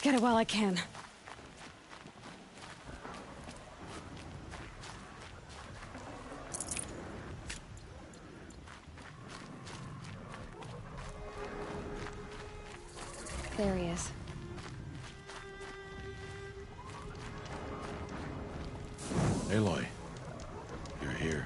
Get it while I can. There he is. Aloy, you're here.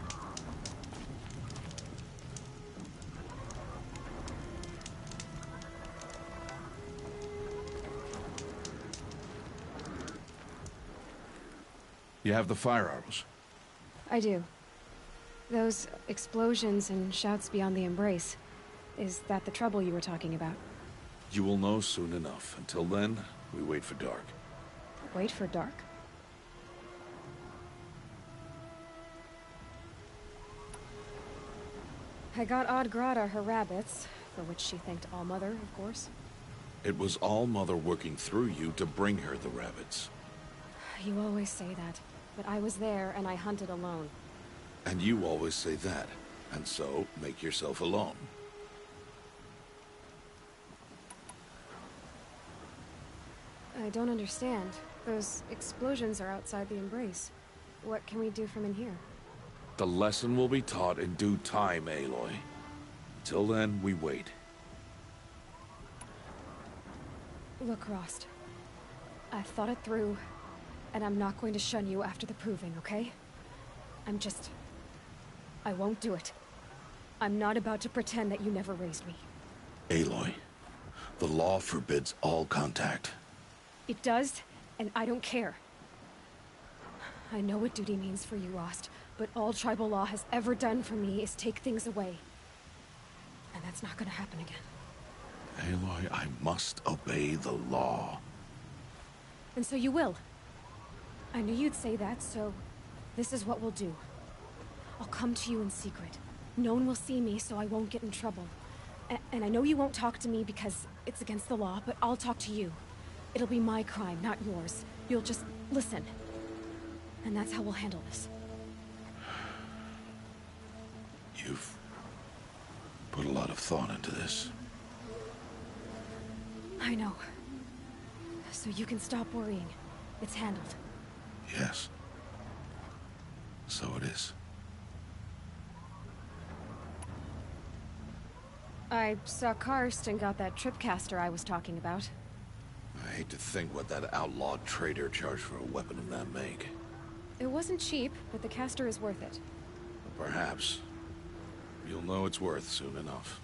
You have the fire arrows? I do. Those explosions and shouts beyond the embrace. Is that the trouble you were talking about? You will know soon enough. Until then, we wait for dark. Wait for dark? I got Odd Grata her rabbits, for which she thanked All-Mother, of course. It was All-Mother working through you to bring her the rabbits. You always say that, but I was there and I hunted alone. And you always say that, and so make yourself alone. I don't understand. Those explosions are outside the Embrace. What can we do from in here? The lesson will be taught in due time, Aloy. Till then, we wait. Look, Rost. I've thought it through, and I'm not going to shun you after the proving, okay? I won't do it. I'm not about to pretend that you never raised me. Aloy, the law forbids all contact. It does, and I don't care. I know what duty means for you, Rost, but all tribal law has ever done for me is take things away. And that's not gonna happen again. Aloy, I must obey the law. And so you will. I knew you'd say that, so this is what we'll do. I'll come to you in secret. No one will see me, so I won't get in trouble. And I know you won't talk to me because it's against the law, but I'll talk to you. It'll be my crime, not yours. You'll just listen. And that's how we'll handle this. You've put a lot of thought into this. I know. So you can stop worrying. It's handled. Yes. So it is. I saw Karst and got that tripcaster I was talking about. I hate to think what that outlawed trader charged for a weapon of that make. It wasn't cheap, but the caster is worth it. Perhaps. You'll know it's worth soon enough.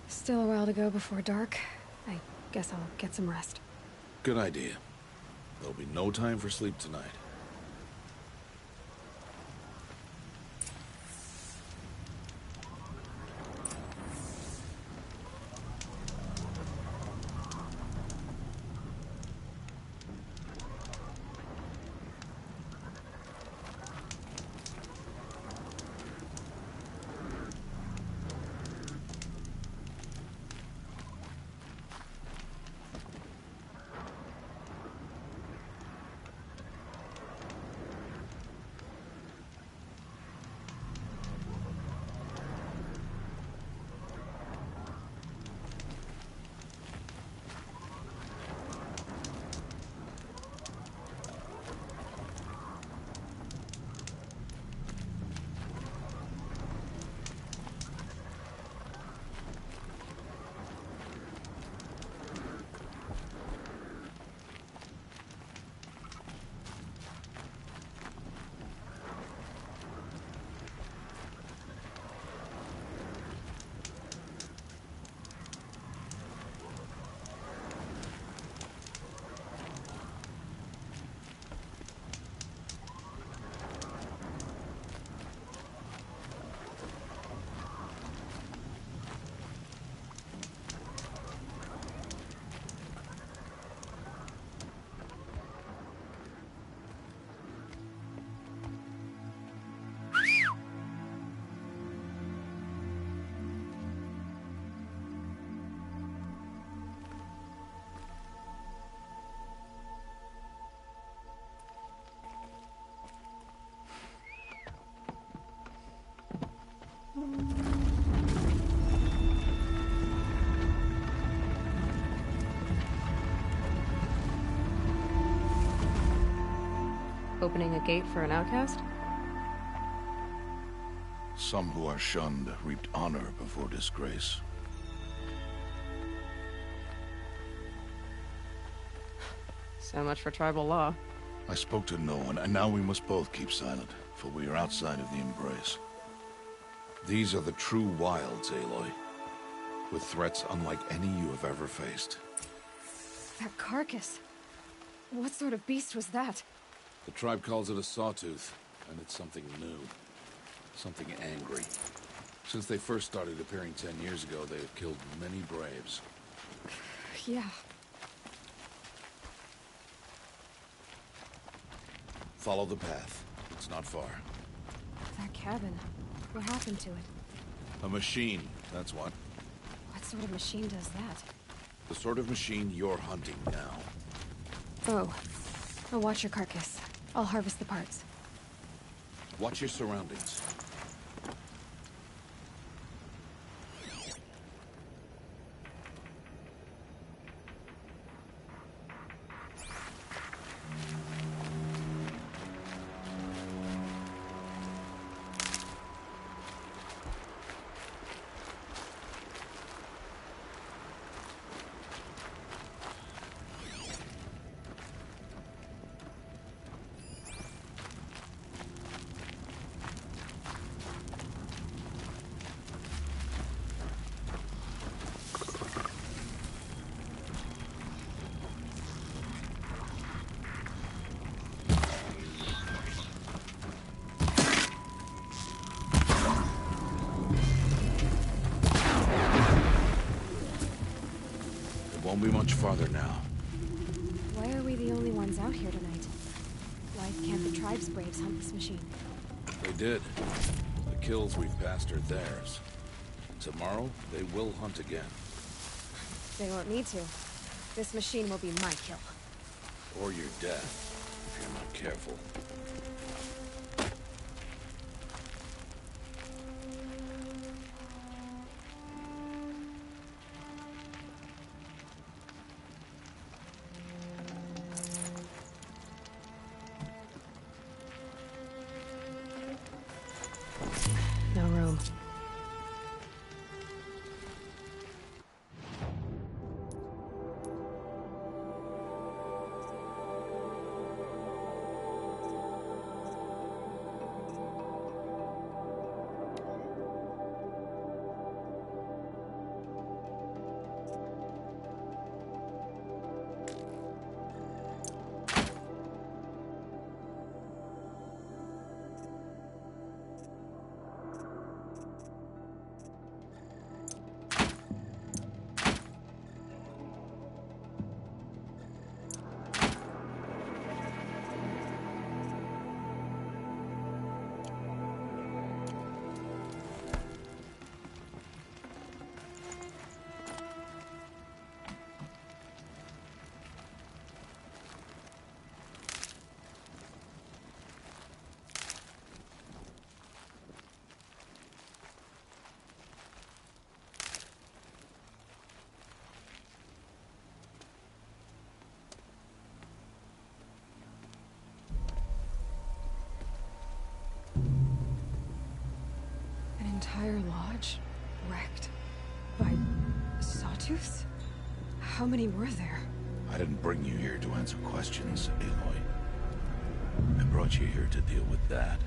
Still a while to go before dark. I guess I'll get some rest. Good idea. There'll be no time for sleep tonight. Opening a gate for an outcast? Some who are shunned reaped honor before disgrace. So much for tribal law. I spoke to no one, and now we must both keep silent, for we are outside of the Embrace. These are the true wilds, Aloy, with threats unlike any you have ever faced. That carcass. What sort of beast was that? The tribe calls it a sawtooth, and it's something new. Something angry. Since they first started appearing 10 years ago, they have killed many braves. Yeah. Follow the path. It's not far. That cabin. What happened to it? A machine, that's what. What sort of machine does that? The sort of machine you're hunting now. Oh. I'll watch your carcass. I'll harvest the parts. Watch your surroundings. Won't be much farther now. Why are we the only ones out here tonight? Why can't the tribe's braves hunt this machine? They did. The kills we've passed are theirs. Tomorrow, they will hunt again. They won't need to. This machine will be my kill. Or your death, if you're not careful. No room. Entire lodge wrecked by sawtooths? How many were there? I didn't bring you here to answer questions, Aloy. I brought you here to deal with that.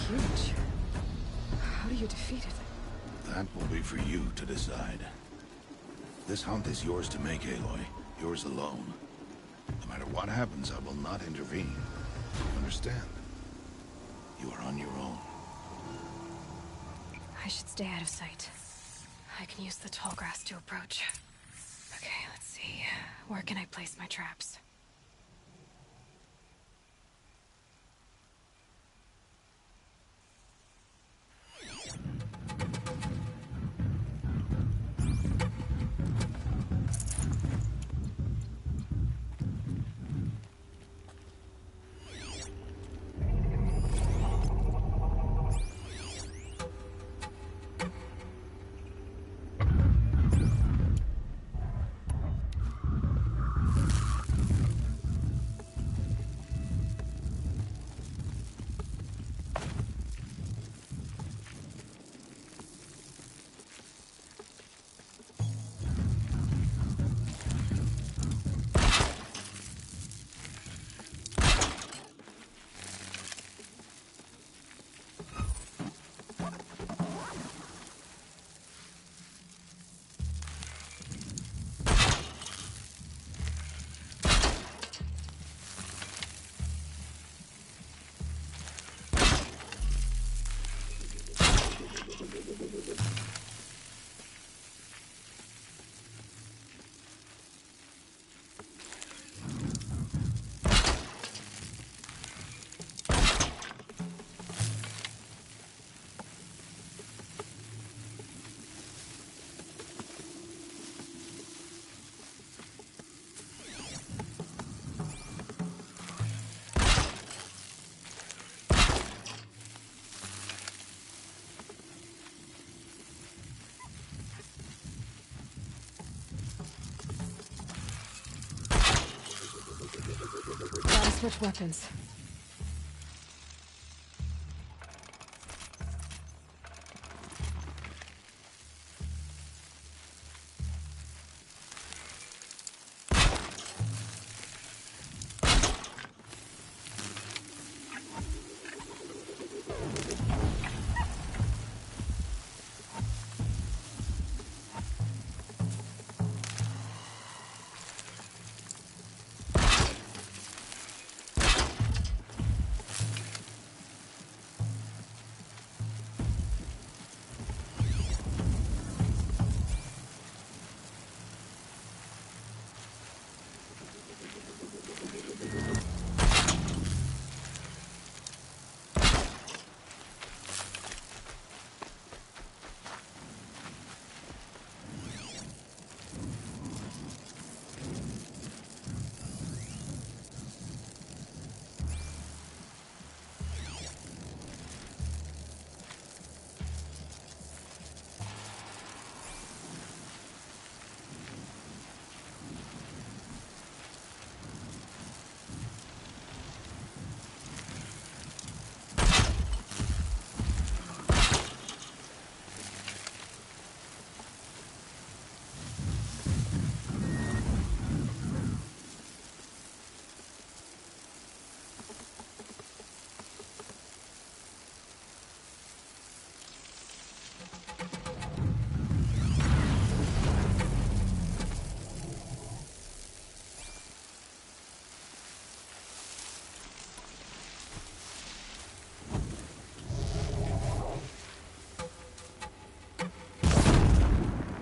Huge. How do you defeat it? That will be for you to decide. This hunt is yours to make, Aloy. Yours alone. No matter what happens, I will not intervene. Understand? You are on your own. I should stay out of sight. I can use the tall grass to approach. Okay, let's see. Where can I place my traps? Gotta switch weapons.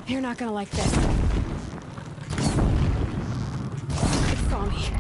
You're not gonna like this. It saw me.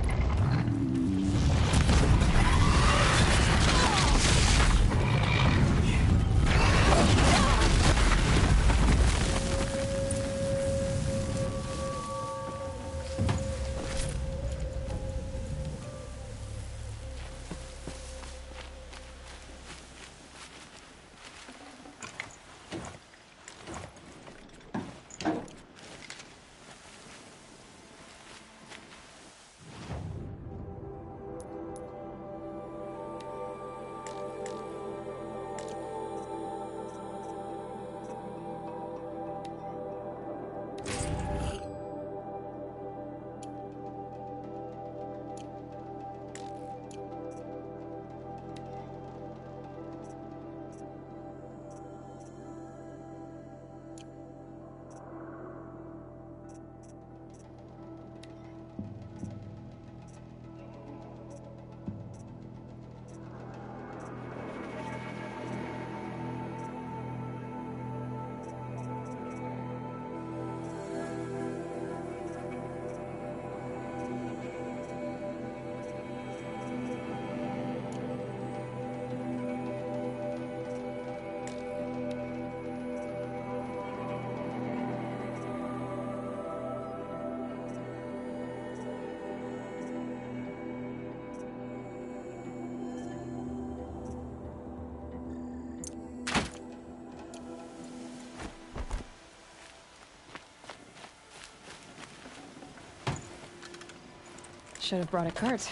Should have brought a cart.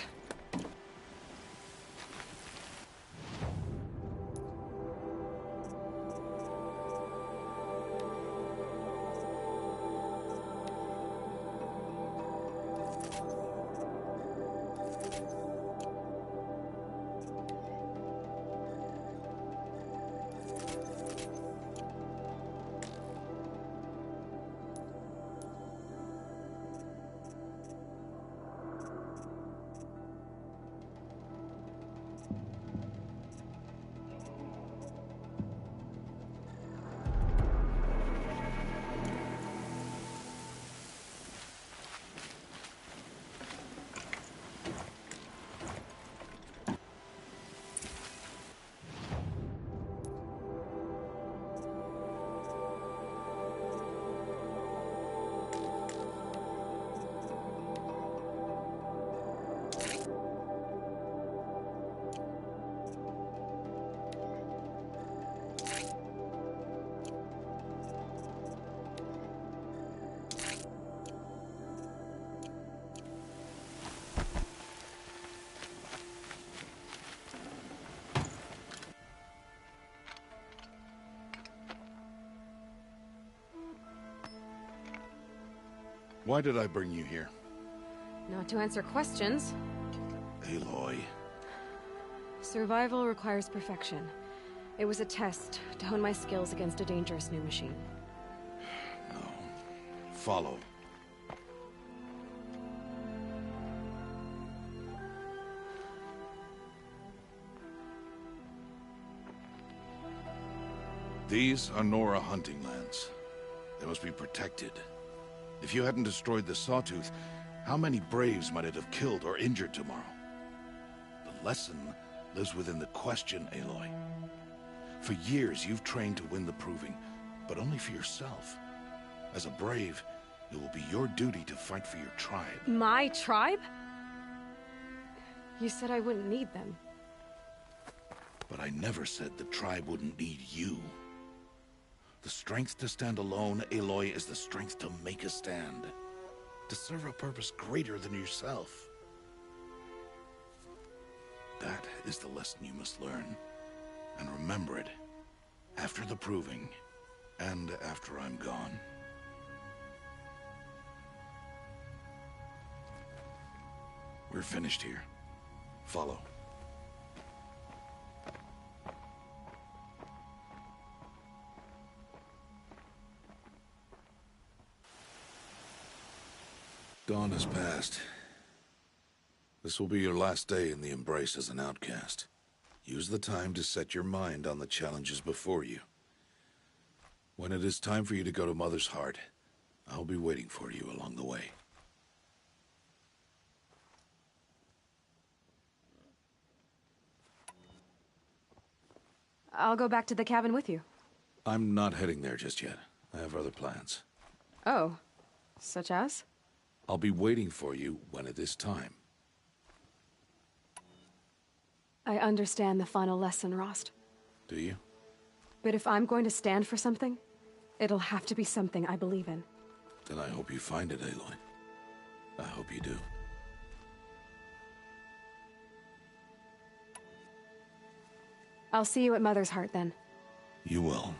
Why did I bring you here? Not to answer questions. Aloy. Survival requires perfection. It was a test to hone my skills against a dangerous new machine. No. Follow. These are Nora hunting lands. They must be protected. If you hadn't destroyed the Sawtooth, how many Braves might it have killed or injured tomorrow? The lesson lives within the question, Aloy. For years, you've trained to win the Proving, but only for yourself. As a Brave, it will be your duty to fight for your tribe. My tribe? You said I wouldn't need them. But I never said the tribe wouldn't need you. The strength to stand alone, Aloy, is the strength to make a stand. To serve a purpose greater than yourself. That is the lesson you must learn. And remember it. After the Proving. And after I'm gone. We're finished here. Follow. Dawn has passed. This will be your last day in the Embrace as an outcast. Use the time to set your mind on the challenges before you. When it is time for you to go to Mother's Heart, I'll be waiting for you along the way. I'll go back to the cabin with you. I'm not heading there just yet. I have other plans. Oh. Such as? I'll be waiting for you when it is time. I understand the final lesson, Rost. Do you? But if I'm going to stand for something, it'll have to be something I believe in. Then I hope you find it, Aloy. I hope you do. I'll see you at Mother's Heart, then. You will.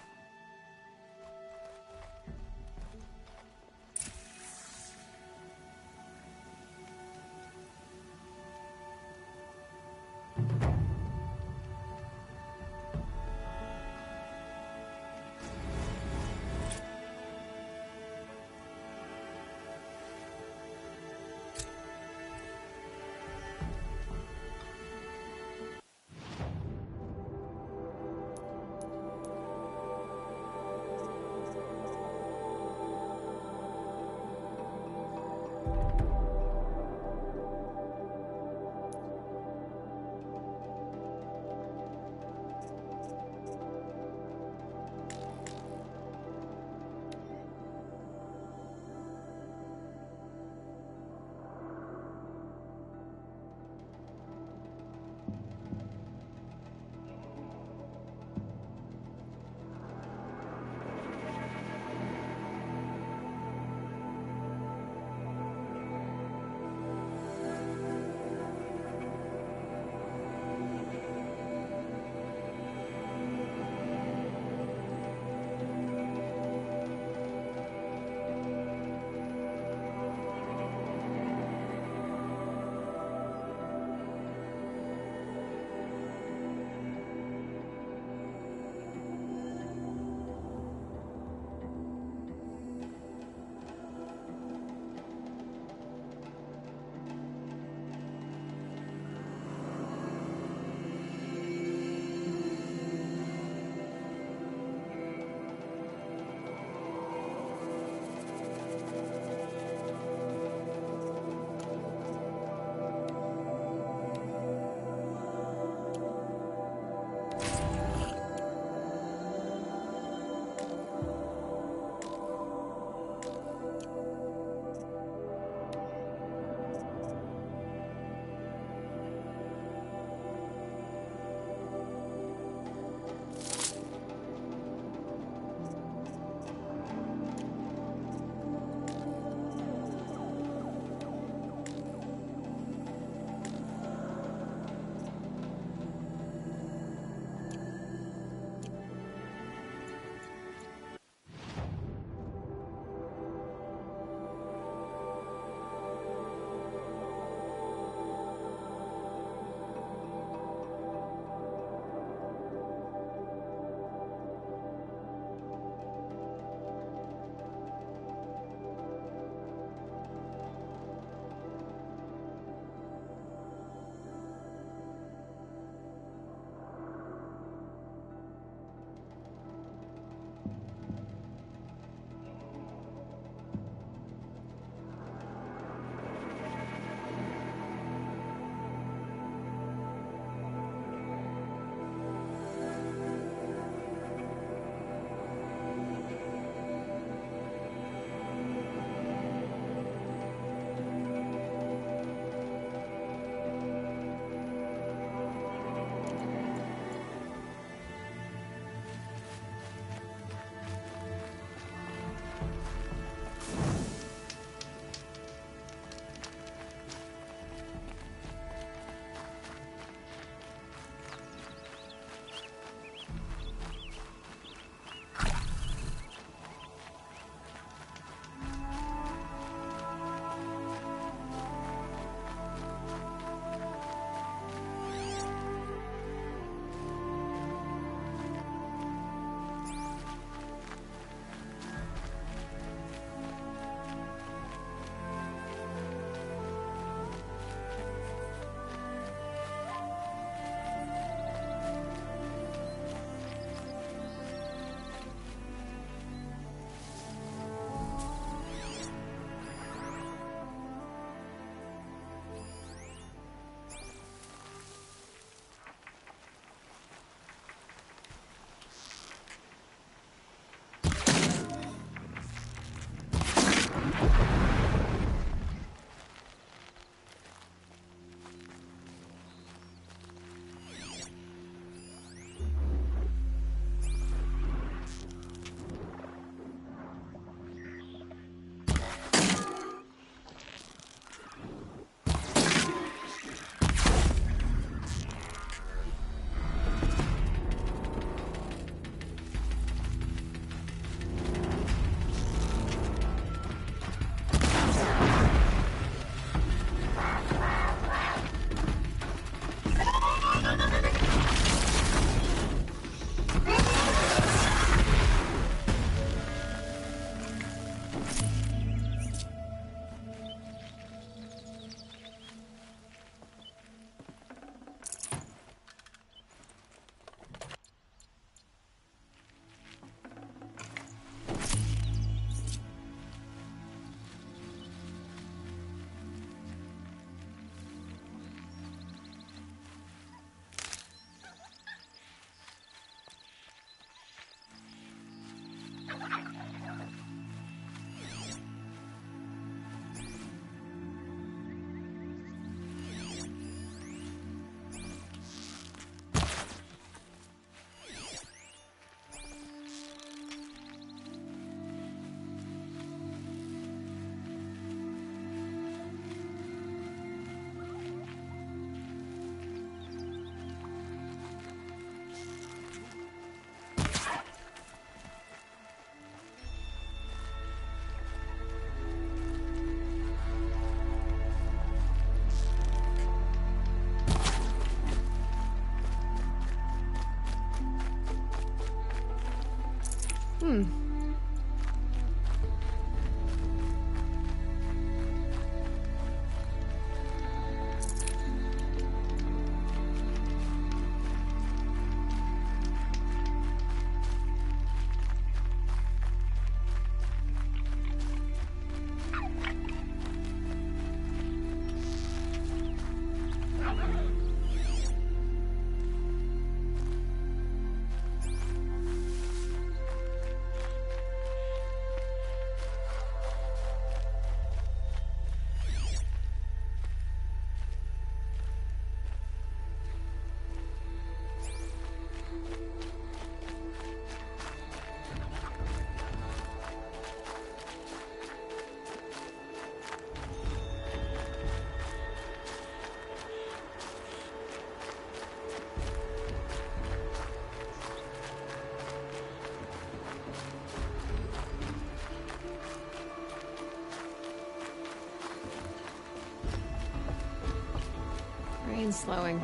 Rain slowing.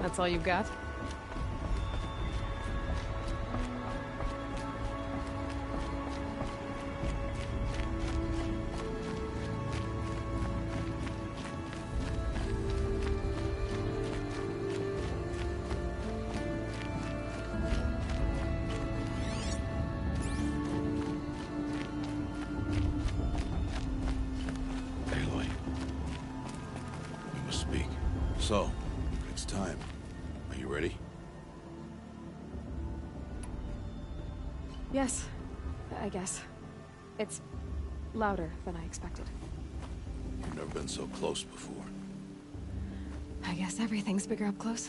That's all you've got? Aloy. We must speak. So, it's time. Are you ready? Yes, I guess. It's louder than I expected. You've never been so close before. I guess everything's bigger up close.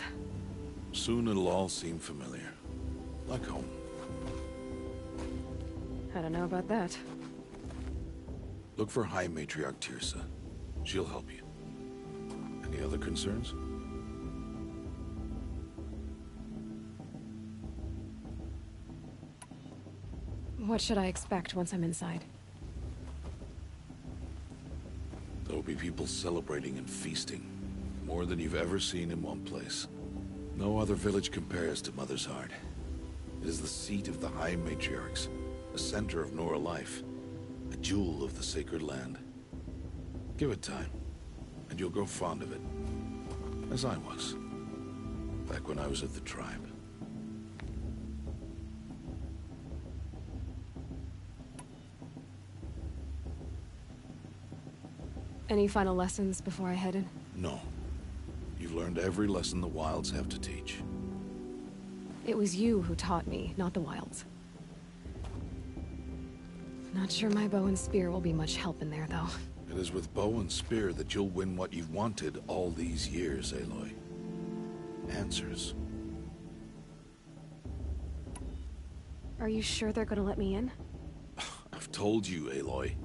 Soon it'll all seem familiar. Like home. I don't know about that. Look for High Matriarch Teersa. She'll help you. Any other concerns? What should I expect once I'm inside? There'll be people celebrating and feasting. More than you've ever seen in one place. No other village compares to Mother's Heart. It is the seat of the High Matriarchs, the center of Nora life, a jewel of the sacred land. Give it time, and you'll grow fond of it. As I was, back when I was at the tribe. Any final lessons before I head in? No. You've learned every lesson the Wilds have to teach. It was you who taught me, not the Wilds. Not sure my bow and spear will be much help in there, though. It is with bow and spear that you'll win what you've wanted all these years, Aloy. Answers. Are you sure they're gonna let me in? I've told you, Aloy.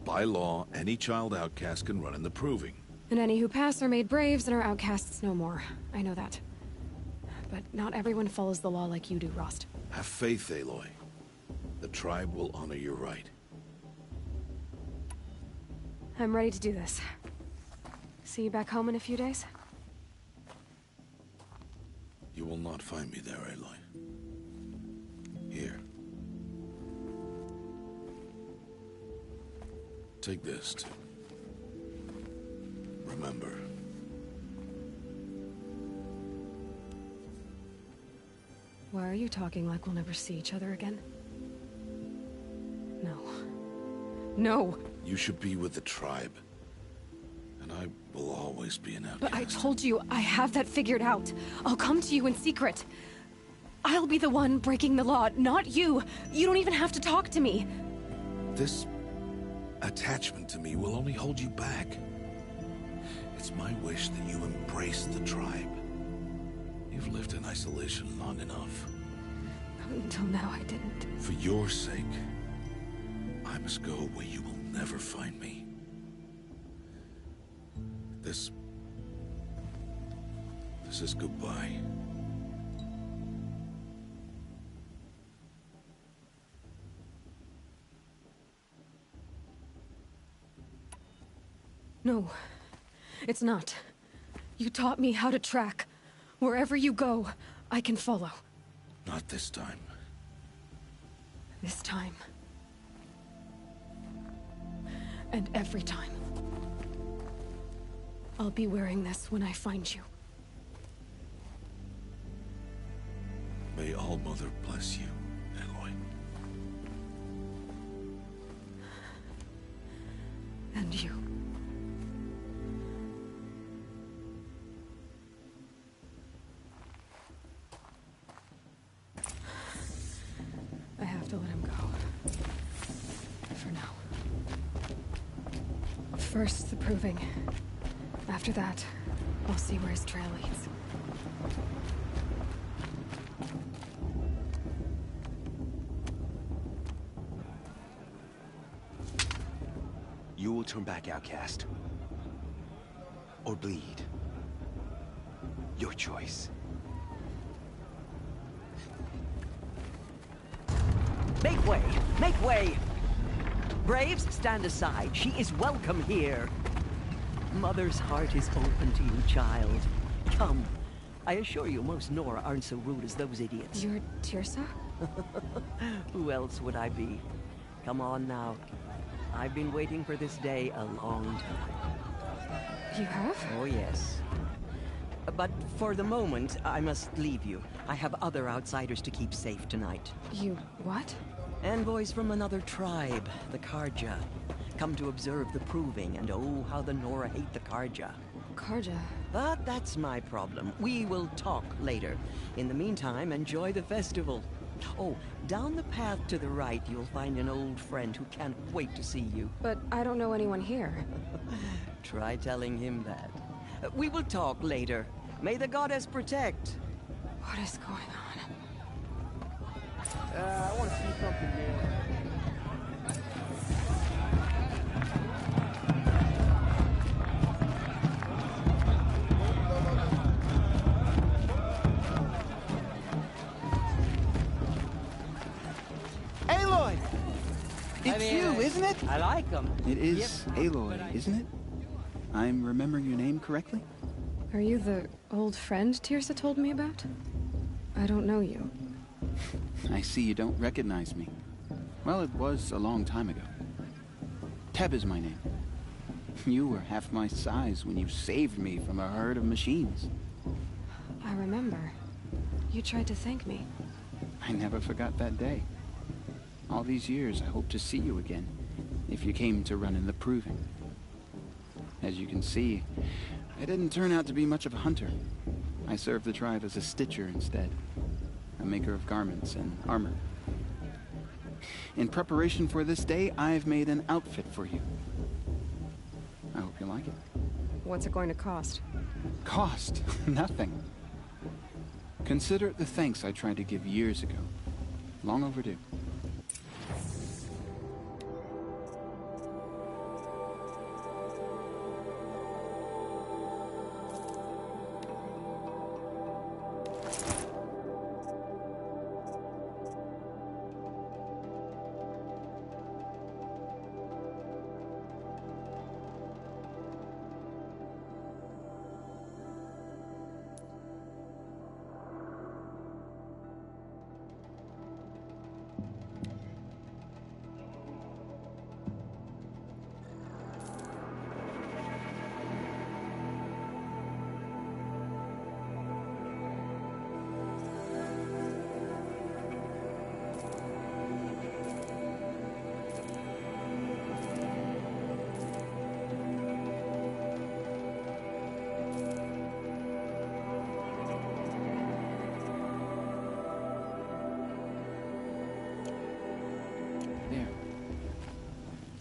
By law, any child outcast can run in the Proving. And any who pass are made braves and are outcasts no more. I know that. but not everyone follows the law like you do, Rost. Have faith, Aloy. The tribe will honor your right. I'm ready to do this. See you back home in a few days? You will not find me there, Aloy. Here. Take this, to remember. Why are you talking like we'll never see each other again? No. No! You should be with the tribe. And I will always be an outcast. But I told you, I have that figured out. I'll come to you in secret. I'll be the one breaking the law, not you. You don't even have to talk to me. This attachment to me will only hold you back. It's my wish that you embrace the tribe. You've lived in isolation long enough. Until now, I didn't. For your sake, I must go where you will never find me. This is goodbye. No, it's not. You taught me how to track. Wherever you go, I can follow. Not this time. This time. And every time. I'll be wearing this when I find you. May All-Mother bless you, Aloy. And you. I have to let him go. For now. First, the proving. After that, I'll see where his trail leads. You will turn back, outcast. Or bleed. Your choice. Make way! Make way! Braves, stand aside. She is welcome here. Mother's heart is open to you, child. Come. I assure you, most Nora aren't so rude as those idiots. You're Teersa? Who else would I be? Come on now. I've been waiting for this day a long time. You have? Oh, yes. But for the moment, I must leave you. I have other outsiders to keep safe tonight. You what? Envoys from another tribe, the Carja. Come to observe the proving, and oh, how the Nora hate the Carja. Carja. But that's my problem. We will talk later. In the meantime, enjoy the festival. Oh, down the path to the right, you'll find an old friend who can't wait to see you. But I don't know anyone here. Try telling him that. We will talk later. May the goddess protect. What is going on? I want to see something new. Aloy! It's you, isn't it? I like them. It is Aloy, isn't it? I'm remembering your name correctly? Are you the old friend Teersa told me about? I don't know you. I see you don't recognize me. Well, it was a long time ago. Teb is my name. You were half my size when you saved me from a herd of machines. I remember. You tried to thank me. I never forgot that day. All these years, I hope to see you again, if you came to run in the proving. As you can see, I didn't turn out to be much of a hunter. I served the tribe as a stitcher instead, a maker of garments and armor. In preparation for this day, I've made an outfit for you. I hope you like it. What's it going to cost? Cost? Nothing. Consider it the thanks I tried to give years ago. Long overdue.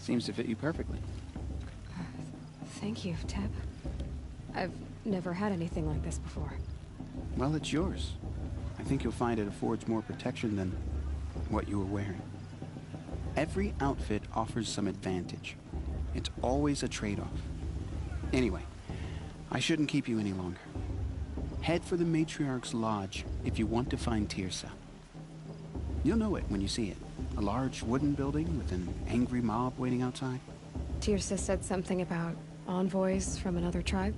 Seems to fit you perfectly. Thank you, Teb. I've never had anything like this before. Well, it's yours. I think you'll find it affords more protection than what you were wearing. Every outfit offers some advantage. It's always a trade-off. Anyway, I shouldn't keep you any longer. Head for the Matriarch's Lodge if you want to find Teersa. You'll know it when you see it. A large wooden building with an angry mob waiting outside. Teersa said something about envoys from another tribe?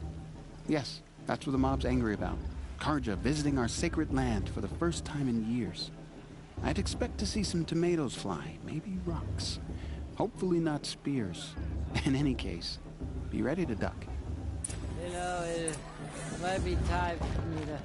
Yes, that's what the mob's angry about. Carja visiting our sacred land for the first time in years. I'd expect to see some tomatoes fly, maybe rocks. Hopefully not spears. In any case, be ready to duck. You know, it might be time for me to...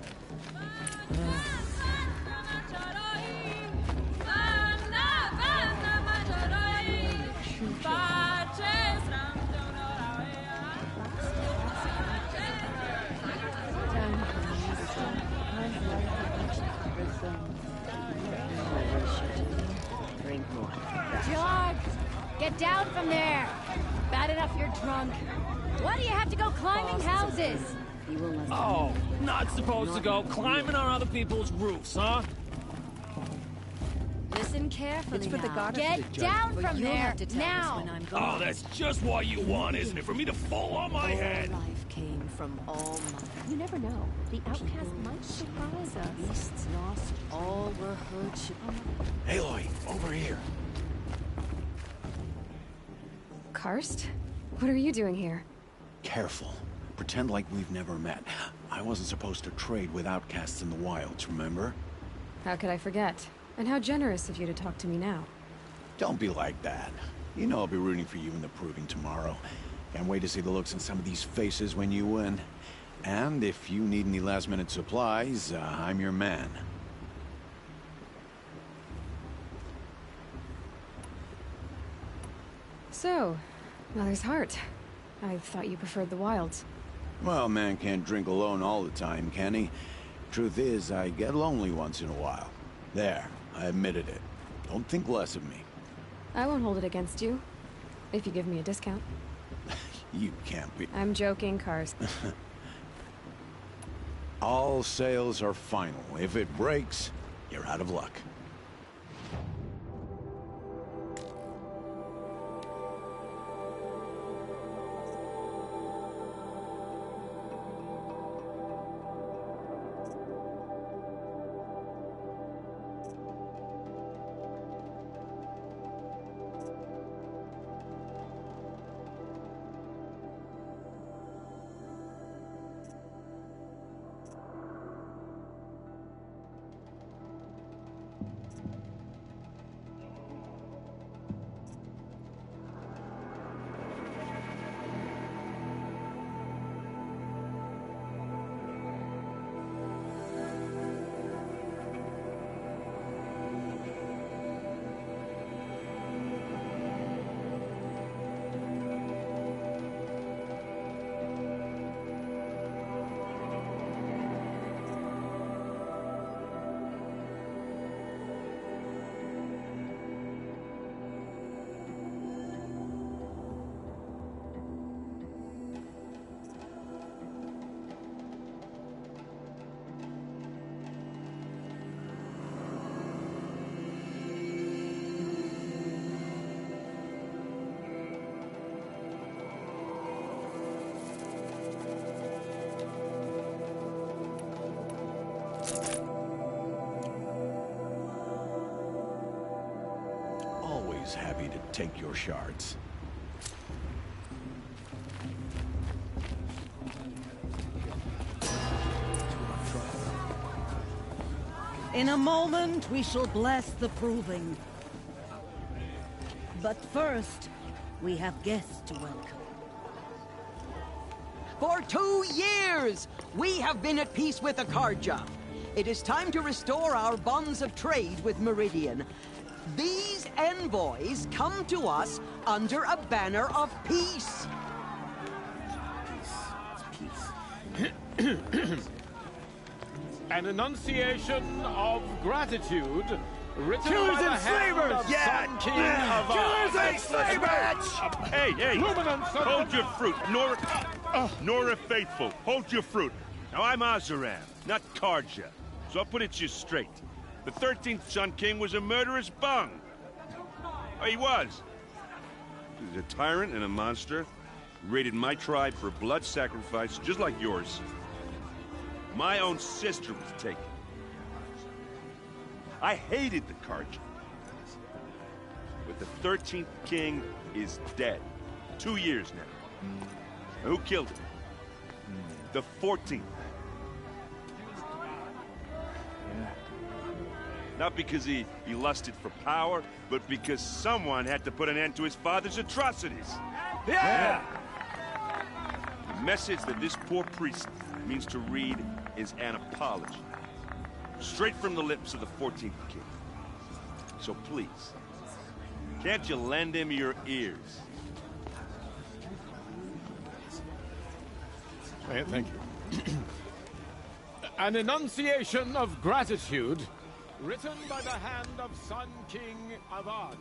George! Get down from there! Bad enough you're drunk. Why do you have to go climbing houses? Oh, not supposed to go climbing on other people's roofs, huh? Listen carefully It's for the now. goddess Get to judge, down but from you'll there, have to tell us now! when I'm gone. Oh, that's just what you want, isn't it? For me to fall on my head. Life came from all mother. You never know. The outcast might surprise us. Beasts lost, all were heard. Aloy, over here. Karst? What are you doing here? Careful. Pretend like we've never met. I wasn't supposed to trade with outcasts in the wilds, remember? How could I forget? And how generous of you to talk to me now. Don't be like that. You know I'll be rooting for you in the proving tomorrow. Can't wait to see the looks on some of these faces when you win. And if you need any last-minute supplies, I'm your man. So, Mother's Heart. I thought you preferred the wilds. Well, man can't drink alone all the time, can he? Truth is, I get lonely once in a while. There, I admitted it. Don't think less of me. I won't hold it against you. If you give me a discount. You can't be... I'm joking, Karst. All sales are final. If it breaks, you're out of luck. Always happy to take your shards. In a moment, we shall bless the proving. But first, we have guests to welcome. For 2 years, we have been at peace with Akarja. It is time to restore our bonds of trade with Meridian. These envoys come to us under a banner of peace. An enunciation of gratitude Killers and slavers! Yeah! Killers and slavers! Hey! Hold your fruit, Nora Faithful, hold your fruit. Now, I'm Oseram, not Karja, so I'll put it to you straight. The 13th Sun King was a murderous bung. Oh, he was. He was a tyrant and a monster. He raided my tribe for a blood sacrifice, just like yours. My own sister was taken. I hated the Karja. But the 13th king is dead. 2 years now. Now, who killed him? The 14th. Not because he lusted for power, but because someone had to put an end to his father's atrocities. Yeah! The message that this poor priest means to read is an apology. Straight from the lips of the 14th king. So please, can't you lend him your ears? Thank you. An enunciation of gratitude, written by the hand of Sun King Avad,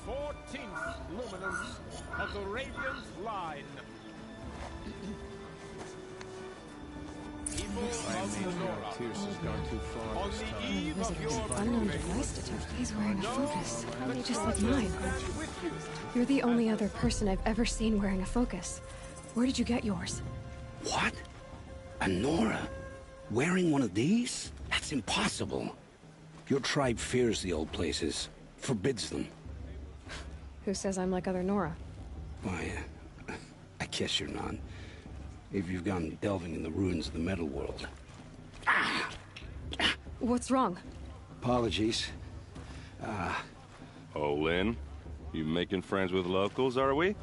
14th luminance of the Radiant Line. People of the Nora, on the eve of your Unknown device detector. He's wearing a focus. Just like mine. You're the only other person I've ever seen wearing a focus. Where did you get yours? What? A Nora? Wearing one of these? That's impossible. Your tribe fears the old places. Forbids them. Who says I'm like other Nora? Why, I guess you're not. If you've gone delving in the ruins of the metal world. What's wrong? Apologies. Olin, you making friends with locals, are we?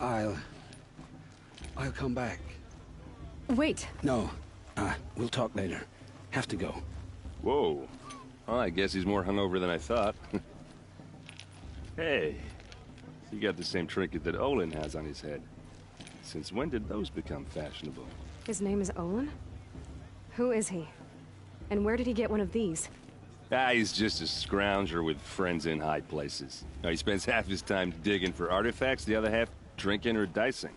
I'll come back. Wait. No. We'll talk later. Have to go. Whoa. Well, I guess he's more hungover than I thought. Hey, you got the same trinket that Olin has on his head. Since when did those become fashionable? His name is Olin? Who is he? And where did he get one of these? He's just a scrounger with friends in high places. Now, he spends half his time digging for artifacts, the other half drinking or dicing.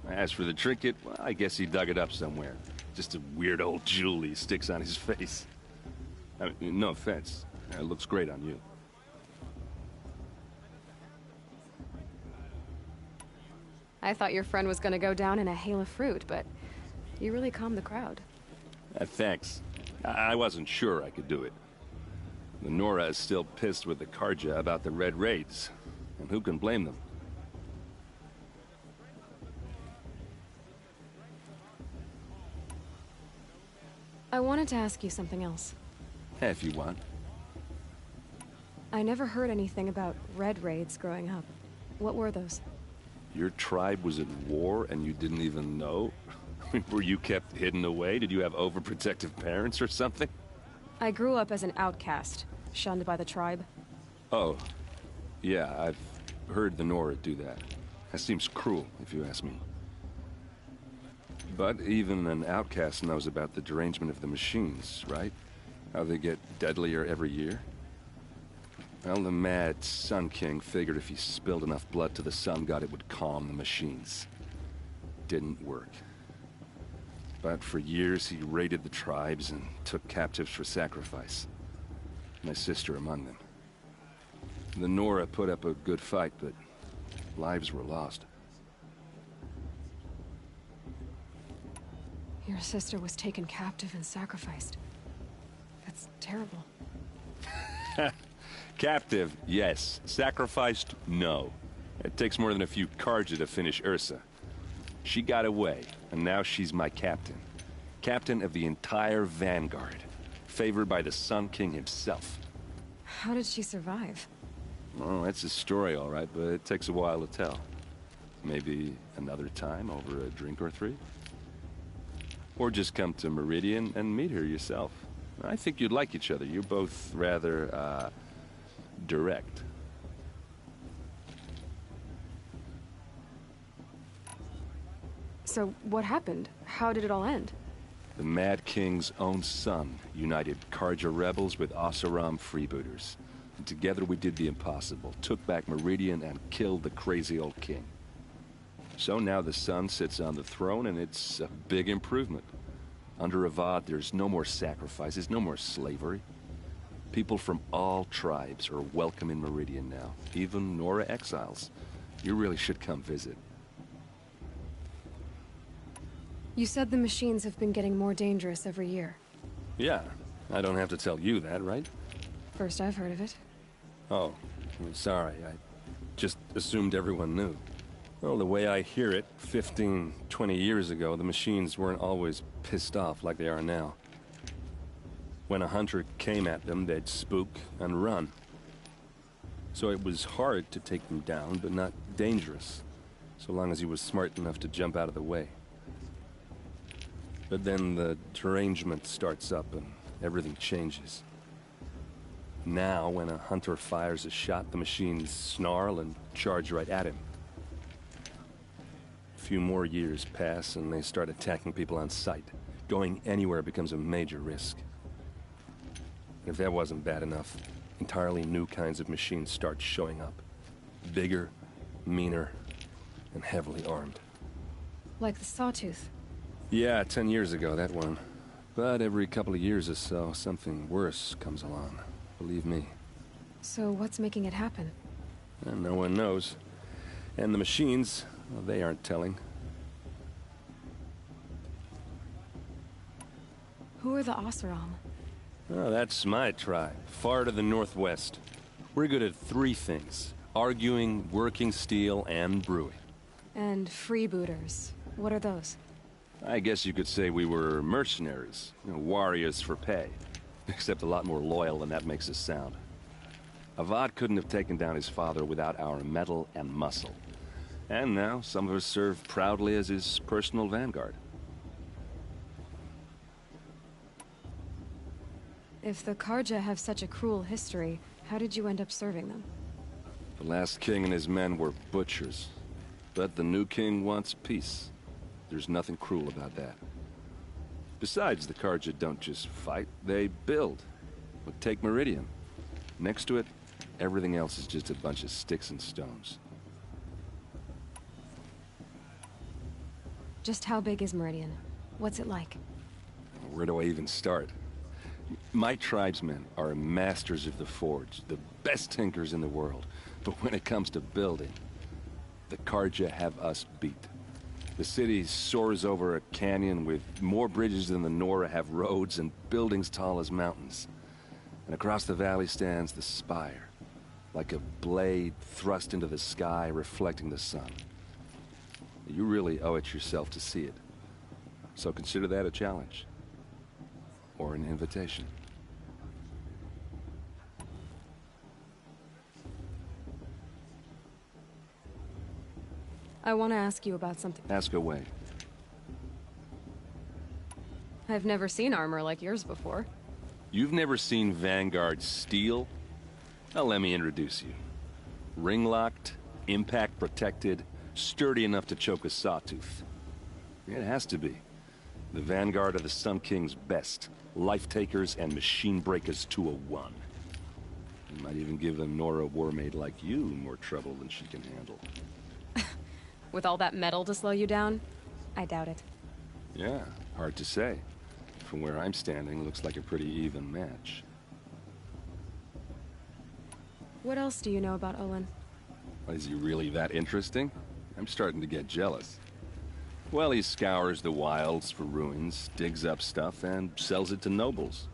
As for the trinket, well, I guess he dug it up somewhere. Just a weird old jewel he sticks on his face. I mean, no offense. It looks great on you. I thought your friend was gonna go down in a hail of fruit, but you really calmed the crowd. Thanks. I wasn't sure I could do it. The Nora is still pissed with the Karja about the Red Raids, and who can blame them? I wanted to ask you something else. If you want. I never heard anything about Red Raids growing up. What were those? Your tribe was at war and you didn't even know? Were you kept hidden away? Did you have overprotective parents or something? I grew up as an outcast, shunned by the tribe. Oh, yeah, I've heard the Nora do that. That seems cruel, if you ask me. But even an outcast knows about the derangement of the machines, right? How they get deadlier every year? Well, the mad Sun King figured if he spilled enough blood to the Sun God, it would calm the machines. Didn't work. But for years, he raided the tribes and took captives for sacrifice. My sister among them. The Nora put up a good fight, but lives were lost. Your sister was taken captive and sacrificed. That's terrible. Captive, yes. Sacrificed, no. It takes more than a few Karja to finish Ursa. She got away, and now she's my captain. Captain of the entire Vanguard. Favored by the Sun King himself. How did she survive? Well, that's a story, all right, but it takes a while to tell. Maybe another time over a drink or three? Or just come to Meridian and meet her yourself. I think you'd like each other. You're both rather, direct. So, what happened? How did it all end? The Mad King's own son united Carja rebels with Oseram freebooters. And together we did the impossible, took back Meridian and killed the crazy old king. So now the son sits on the throne, and it's a big improvement. Under Avad, there's no more sacrifices, no more slavery. People from all tribes are welcome in Meridian now, even Nora exiles. You really should come visit. You said the machines have been getting more dangerous every year. Yeah, I don't have to tell you that, right? First I've heard of it. Oh, I'm sorry. I just assumed everyone knew. Well, the way I hear it, 15, 20 years ago, the machines weren't always pissed off like they are now. When a hunter came at them, they'd spook and run. So it was hard to take them down, but not dangerous, so long as he was smart enough to jump out of the way. But then the derangement starts up and everything changes. Now, when a hunter fires a shot, the machines snarl and charge right at him. A few more years pass and they start attacking people on sight. Going anywhere becomes a major risk. If that wasn't bad enough, entirely new kinds of machines start showing up. Bigger, meaner, and heavily armed. Like the Sawtooth. Yeah, 10 years ago, that one. But every couple of years or so, something worse comes along. Believe me. So what's making it happen? And no one knows. And the machines, well, they aren't telling. Who are the Oseram? Oh, that's my tribe, far to the northwest. We're good at three things: arguing, working steel, and brewing. And freebooters. What are those? I guess you could say we were mercenaries, warriors for pay. Except a lot more loyal than that makes us sound. Avad couldn't have taken down his father without our metal and muscle. And now, some of us serve proudly as his personal vanguard. If the Carja have such a cruel history, how did you end up serving them? The last king and his men were butchers. But the new king wants peace. There's nothing cruel about that. Besides, the Carja don't just fight, they build. But take Meridian. Next to it, everything else is just a bunch of sticks and stones. Just how big is Meridian? What's it like? Where do I even start? My tribesmen are masters of the forge, the best tinkers in the world. But when it comes to building, the Carja have us beat. The city soars over a canyon with more bridges than the Nora have roads and buildings tall as mountains. And across the valley stands the spire, like a blade thrust into the sky reflecting the sun. You really owe it yourself to see it. So consider that a challenge. Or an invitation. I want to ask you about something. Ask away. I've never seen armor like yours before. You've never seen Vanguard steel? Well, let me introduce you. Ring-locked, impact-protected, sturdy enough to choke a sawtooth. It has to be. The Vanguard of the Sun King's best. Life-takers and machine breakers to a one. You might even give a Nora warmaid like you more trouble than she can handle. With all that metal to slow you down? I doubt it. Yeah, hard to say. From where I'm standing, looks like a pretty even match. What else do you know about Olin? Is he really that interesting? I'm starting to get jealous. Well, he scours the wilds for ruins, digs up stuff, and sells it to nobles.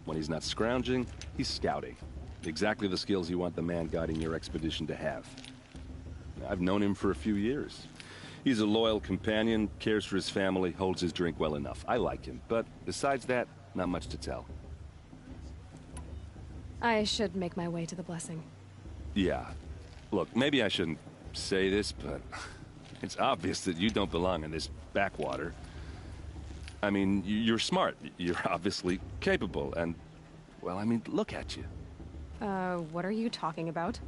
When he's not scrounging, he's scouting. Exactly the skills you want the man guiding your expedition to have. I've known him for a few years. He's a loyal companion, cares for his family, holds his drink well enough. I like him, but besides that, not much to tell. I should make my way to the blessing. Yeah. Look, maybe I shouldn't say this, but it's obvious that you don't belong in this backwater. I mean, you're smart. You're obviously capable, and, well, I mean, look at you. What are you talking about?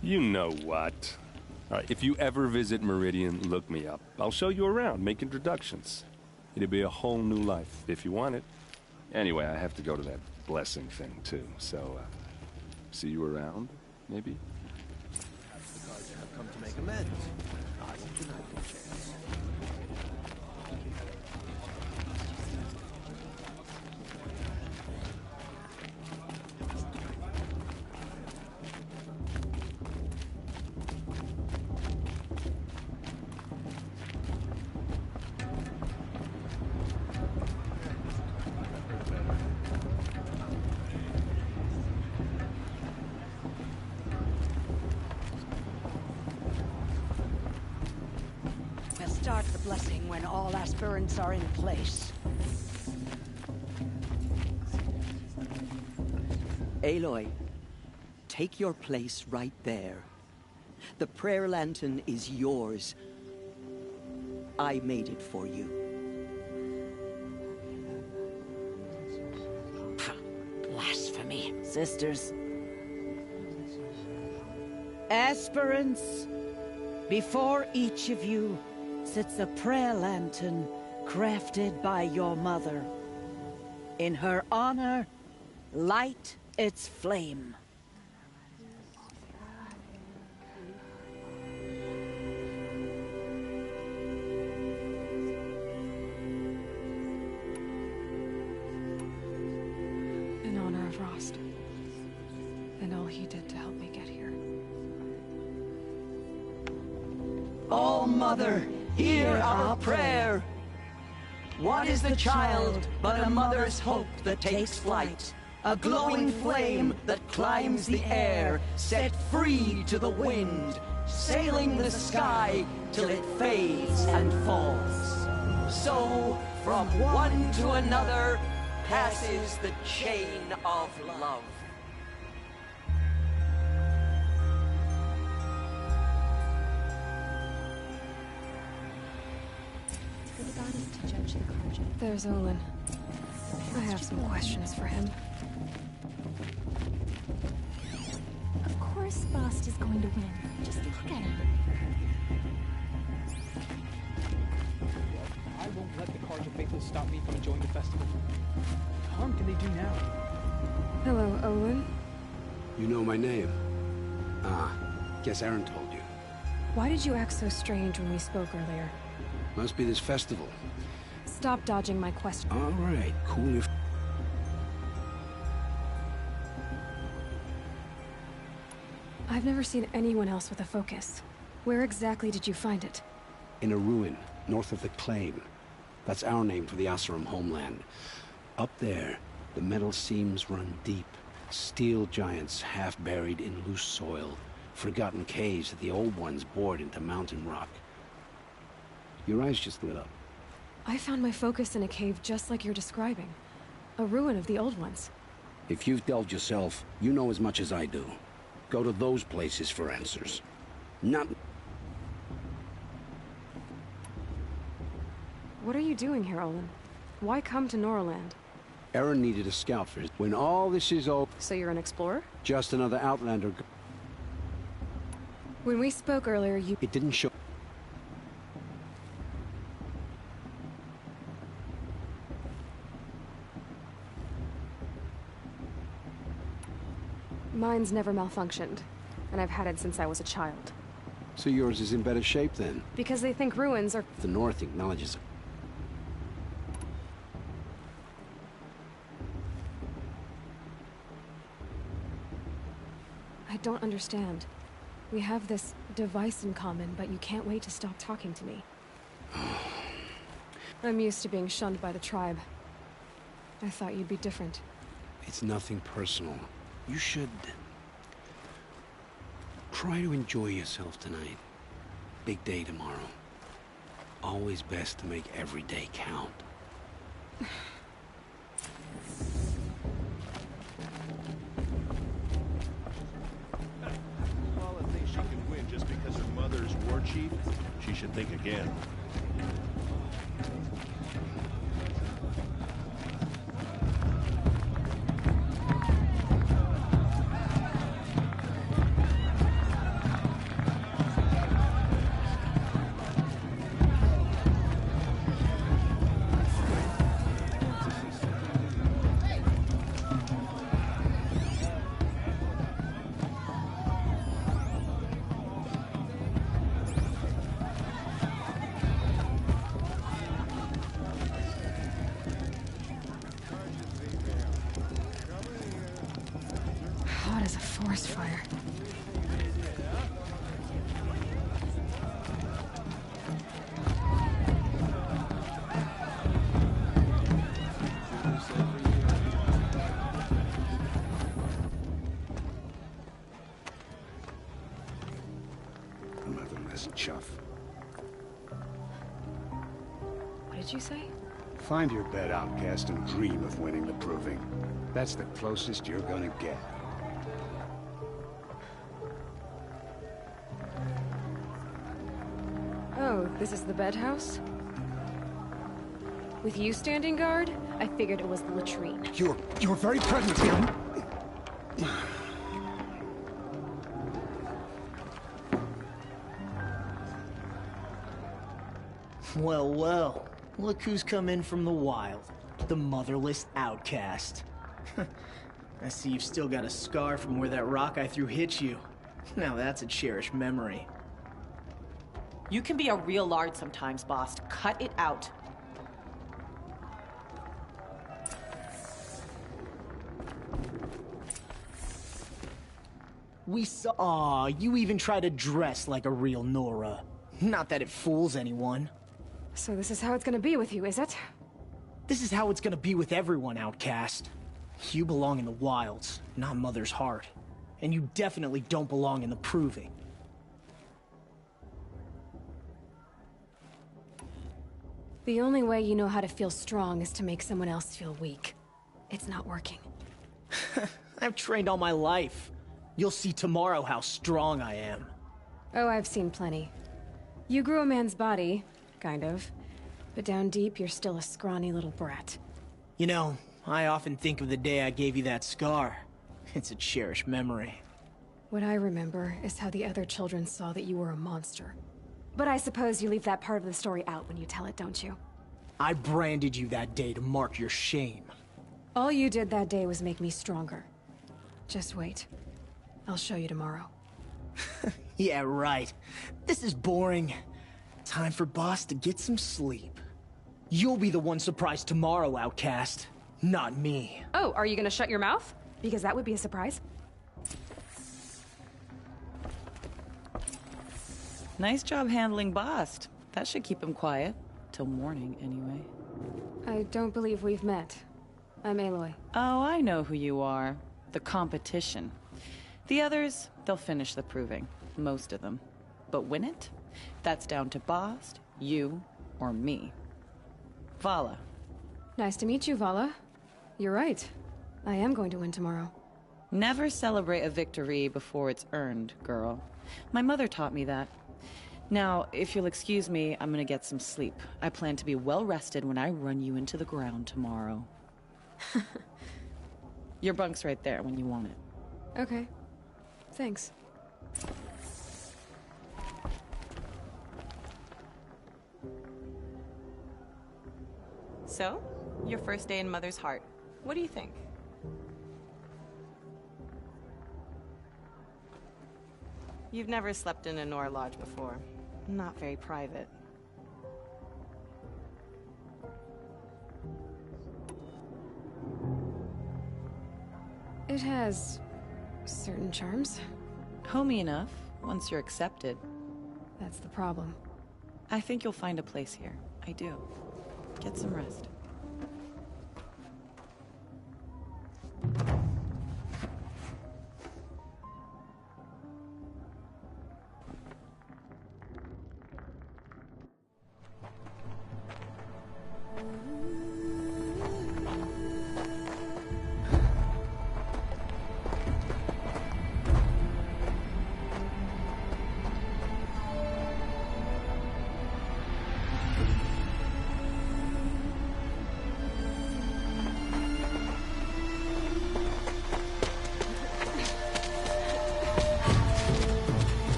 You know what. All right, if you ever visit Meridian, look me up. I'll show you around, make introductions. It'd be a whole new life, if you want it. Anyway, I have to go to that blessing thing, too, so, see you around, maybe? The cards have come to make amends. I won't deny the chance. We'll start the blessing when all aspirants are in place. Aloy, take your place right there. The prayer lantern is yours. I made it for you. Blasphemy. Sisters. Aspirants, before each of you sits a prayer lantern crafted by your mother. In her honor, light its flame. In honor of Rost. And all he did to help me get here. Oh, Mother, hear our prayer. What is the child but a mother's hope that takes flight? A glowing flame that climbs the air, set free to the wind, sailing the sky till it fades and falls. So, from one to another, passes the chain of love. For the goddess to judge the Kharja. There's Olin. I have some questions for him. Of course Bast is going to win. Just look at him. I won't let the Kharja faithful stop me from enjoying the festival. What harm can they do now? Hello, Olin. You know my name? Ah, guess Aaron told you. Why did you act so strange when we spoke earlier? Must be this festival. Stop dodging my question. All right, cool your... I've never seen anyone else with a focus. Where exactly did you find it? In a ruin, north of the Claim. That's our name for the Oseram homeland. Up there, the metal seams run deep. Steel giants half buried in loose soil. Forgotten caves that the old ones bored into mountain rock. Your eyes just lit up. I found my focus in a cave just like you're describing. A ruin of the old ones. If you've delved yourself, you know as much as I do. Go to those places for answers. Not... What are you doing here, Olin? Why come to Norland? Aaron needed a scout for his... When all this is over... So you're an explorer? Just another Outlander... When we spoke earlier, you... It didn't show... Mine's never malfunctioned, and I've had it since I was a child. So yours is in better shape then? Because they think ruins are... The North acknowledges it. I don't understand. We have this device in common, but you can't wait to stop talking to me. I'm used to being shunned by the tribe. I thought you'd be different. It's nothing personal. You should... try to enjoy yourself tonight. Big day tomorrow. Always best to make every day count. Paula thinks she can win just because her mother's war chief. She should think again. forest fire. Motherless chuff. What did you say? Find your bed, outcast, and dream of winning the proving. That's the closest you're gonna get. Oh, this is the bed house? With you standing guard, I figured it was the latrine. You're very pregnant here. Well, well. Look who's come in from the wild. The motherless outcast. I see you've still got a scar from where that rock I threw hit you. Now that's a cherished memory. You can be a real lard sometimes, boss. Cut it out. We saw. Aw, you even try to dress like a real Nora. Not that it fools anyone. So this is how it's gonna be with you, is it? This is how it's gonna be with everyone, outcast. You belong in the wilds, not Mother's heart. And you definitely don't belong in the proving. The only way you know how to feel strong is to make someone else feel weak. It's not working. I've trained all my life. You'll see tomorrow how strong I am. Oh, I've seen plenty. You grew a man's body, kind of. But down deep, you're still a scrawny little brat. You know, I often think of the day I gave you that scar. It's a cherished memory. What I remember is how the other children saw that you were a monster. But I suppose you leave that part of the story out when you tell it, don't you? I branded you that day to mark your shame. All you did that day was make me stronger. Just wait. I'll show you tomorrow. Yeah, right. This is boring. Time for Boss to get some sleep. You'll be the one surprised tomorrow, outcast. Not me. Oh, are you gonna shut your mouth? Because that would be a surprise. Nice job handling Bast. That should keep him quiet. Till morning, anyway. I don't believe we've met. I'm Aloy. Oh, I know who you are. The competition. The others, they'll finish the proving. Most of them. But win it? That's down to Bast, you, or me. Vala. Nice to meet you, Vala. You're right. I am going to win tomorrow. Never celebrate a victory before it's earned, girl. My mother taught me that. Now, if you'll excuse me, I'm gonna get some sleep. I plan to be well rested when I run you into the ground tomorrow. Your bunk's right there when you want it. Okay. Thanks. So, your first day in Mother's heart. What do you think? You've never slept in a Nora lodge before. Not very private. It has certain charms. Homey enough, once you're accepted. That's the problem. I think you'll find a place here. I do. Get some rest.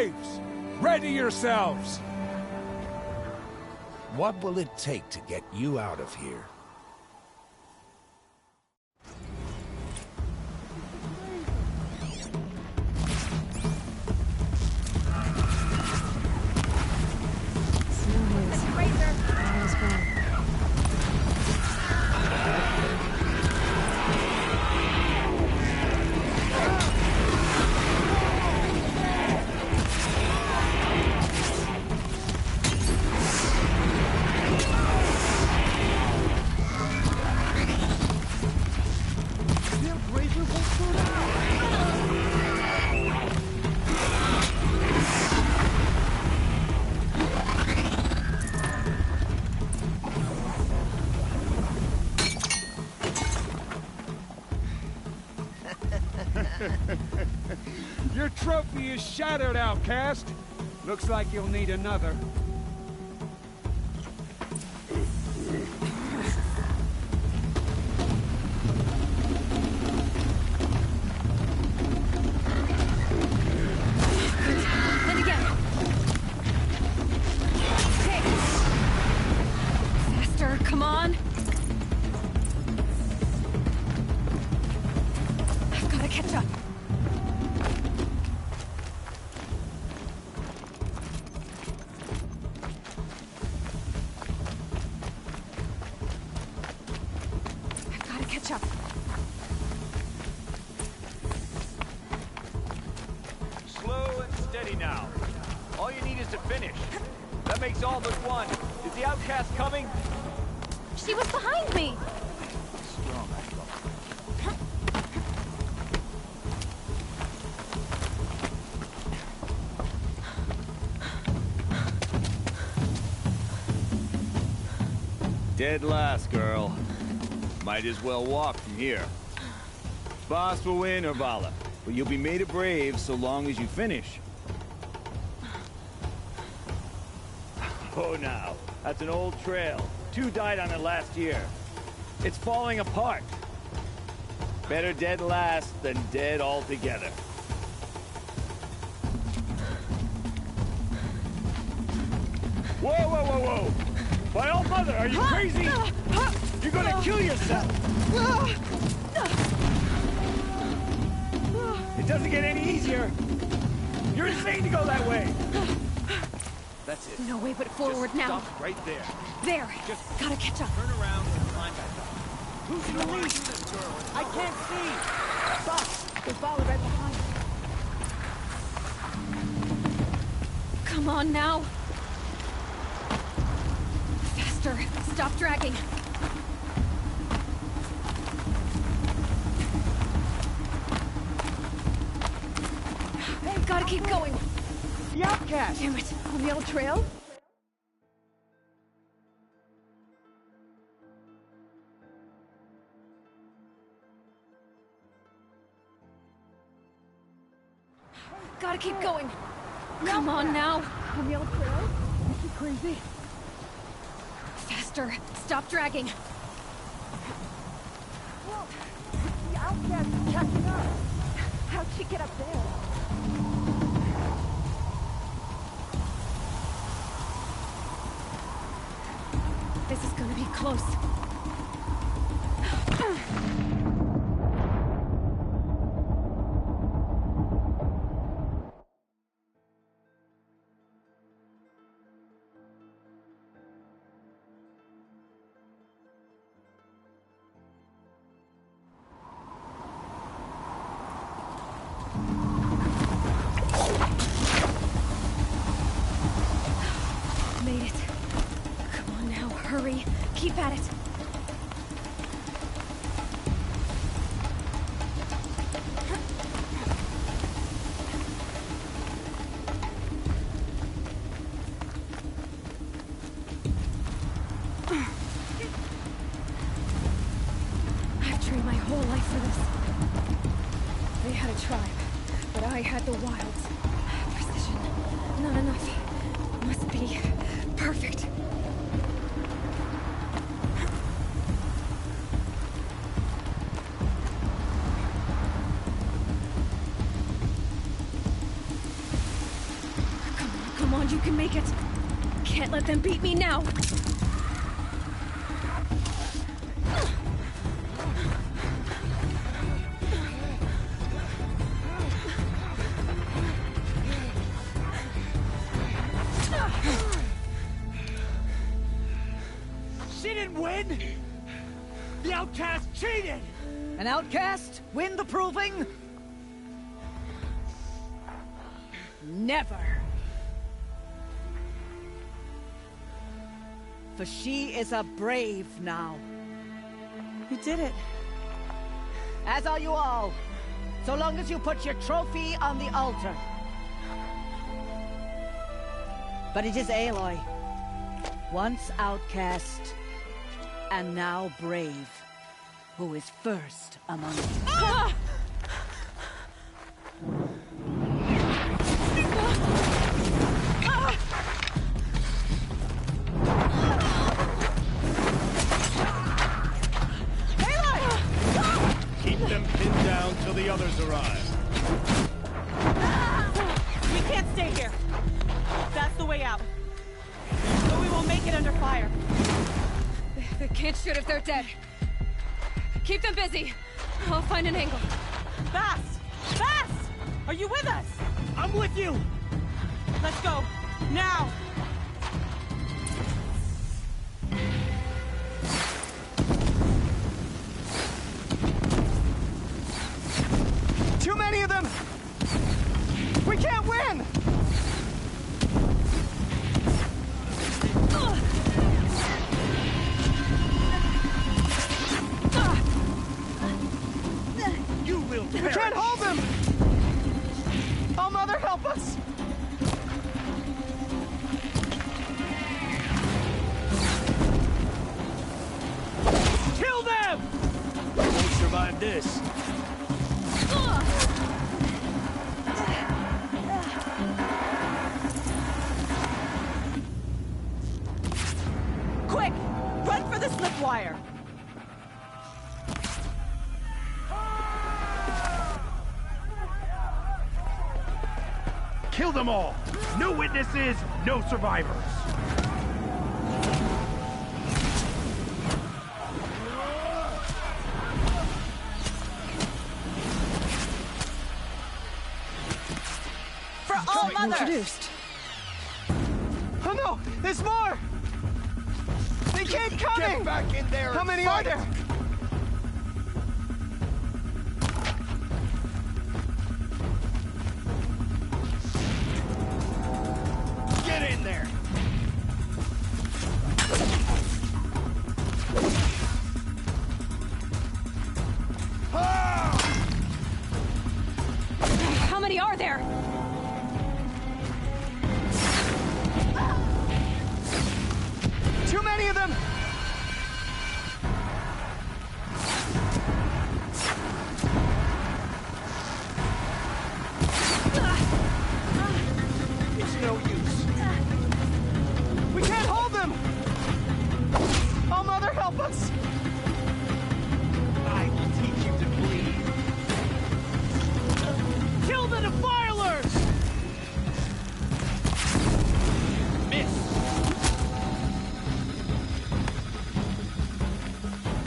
Braves, ready yourselves! What will it take to get you out of here? Your trophy is shattered, outcast. Looks like you'll need another. And again. Okay. Faster, come on. I've got to catch up. Slow and steady now. All you need is to finish. That makes all but one. Is the outcast coming? She was behind me! Strong, I thought. Dead last, girl. Might as well walk from here. Boss will win, or Vala, but you'll be made a brave so long as you finish. Oh, now, that's an old trail. 2 died on it last year. It's falling apart. Better dead last than dead altogether. Whoa, whoa, whoa, whoa! My old mother, are you crazy? You're gonna kill yourself! It doesn't get any easier! You're insane to go that way! That's it. No way but forward Just now. Stop right there. There! Gotta catch up. Turn around and climb back up. Who's in the lead? I can't see! Boss, there's Vala right behind you. Come on now. Faster. Stop dragging. Gotta keep going. The outcast! Damn it. On the old trail? Gotta keep going. Come on now. On the old trail? Is she crazy? Faster. Stop dragging. Whoa! The outcast is catching up! How'd she get up there? This is gonna be close. Made it. Come on now, hurry. Keep at it. I've trained my whole life for this. They had a tribe, but I had the wilds. Precision. Not enough. Must be perfect. Come on, you can make it. Can't let them beat me now. She didn't win! The outcast cheated! An outcast win the proving? Never! For she is a brave now. You did it. As are you all. So long as you put your trophy on the altar. But it is Aloy. Once outcast, and now brave, who is first among you. Ah! Keep them pinned down till the others arrive. We can't stay here. That's the way out. But we won't make it under fire. They can't shoot if they're dead. Keep them busy. I'll find an angle. Fast! Fast! Are you with us? I'm with you! Let's go. Now! Too many of them! We can't win! You will We perish! can't hold them! Oh, Mother, help us! Kill them! Won't survive this. Quick! Run for the slip wire! Kill them all! No witnesses, no survivors! For all Mother! Introduced. Oh no! There's more! They keep coming! Get back in there! How and many fight. are there? Get in there! How many are there? Too many of them! It's no use. We can't hold them! Oh, Mother, help us! I will teach you to bleed. Kill the defilers! Miss!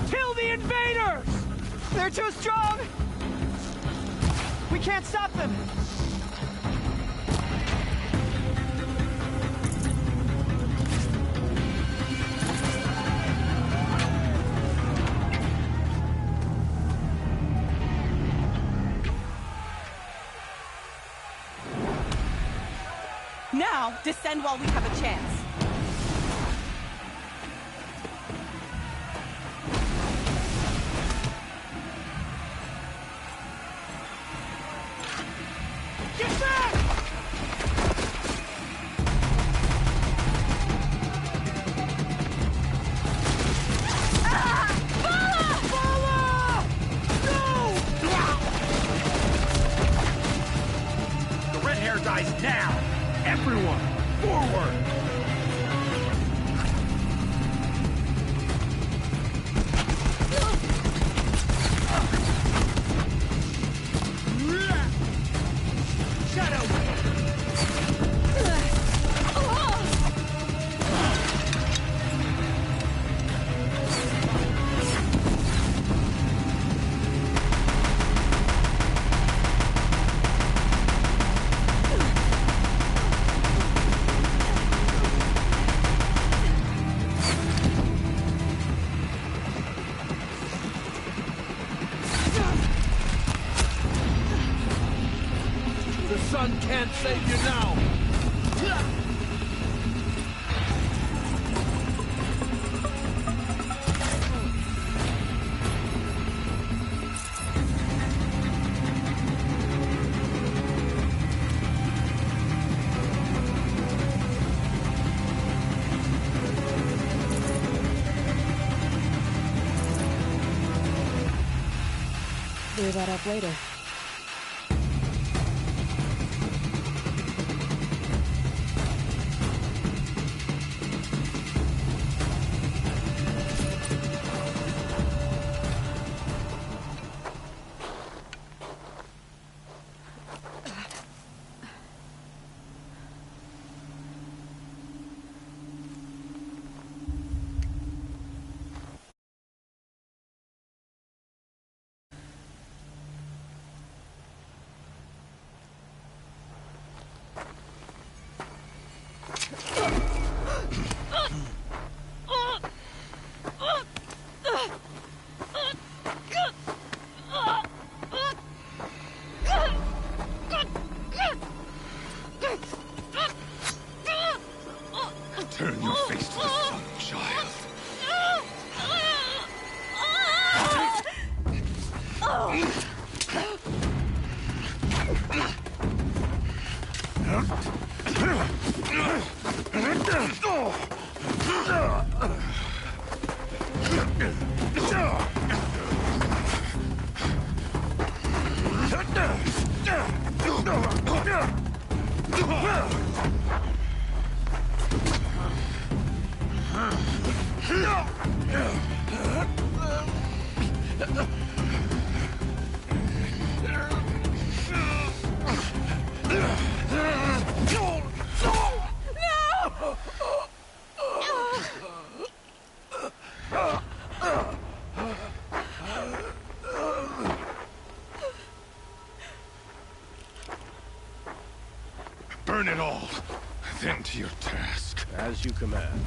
Kill the invaders! They're too strong! We can't stop them! Now, descend while we have a chance. Get back! The red hair dies now! Everyone, forward! Shadow! save you now! Clear that up later. Turn your face to the sun, child. Burn it all, then to your task. As you command.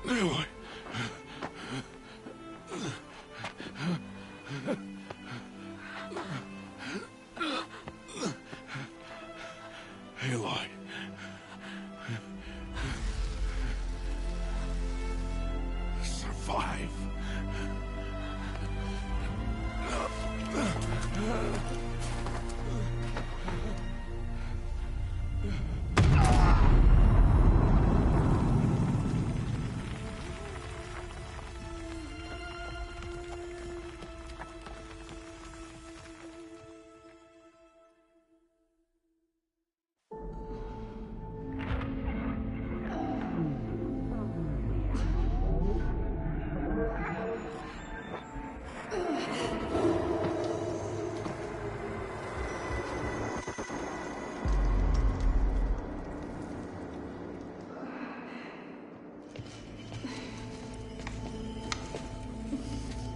Aloy. Aloy. Survive.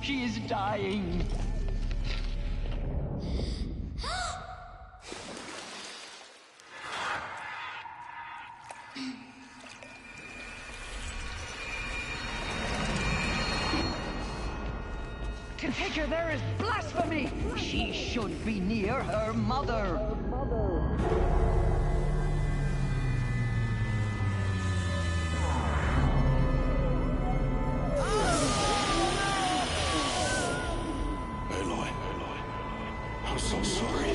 She is dying. To take her there is blasphemy. She should be near her mother. Aloy. I'm so sorry.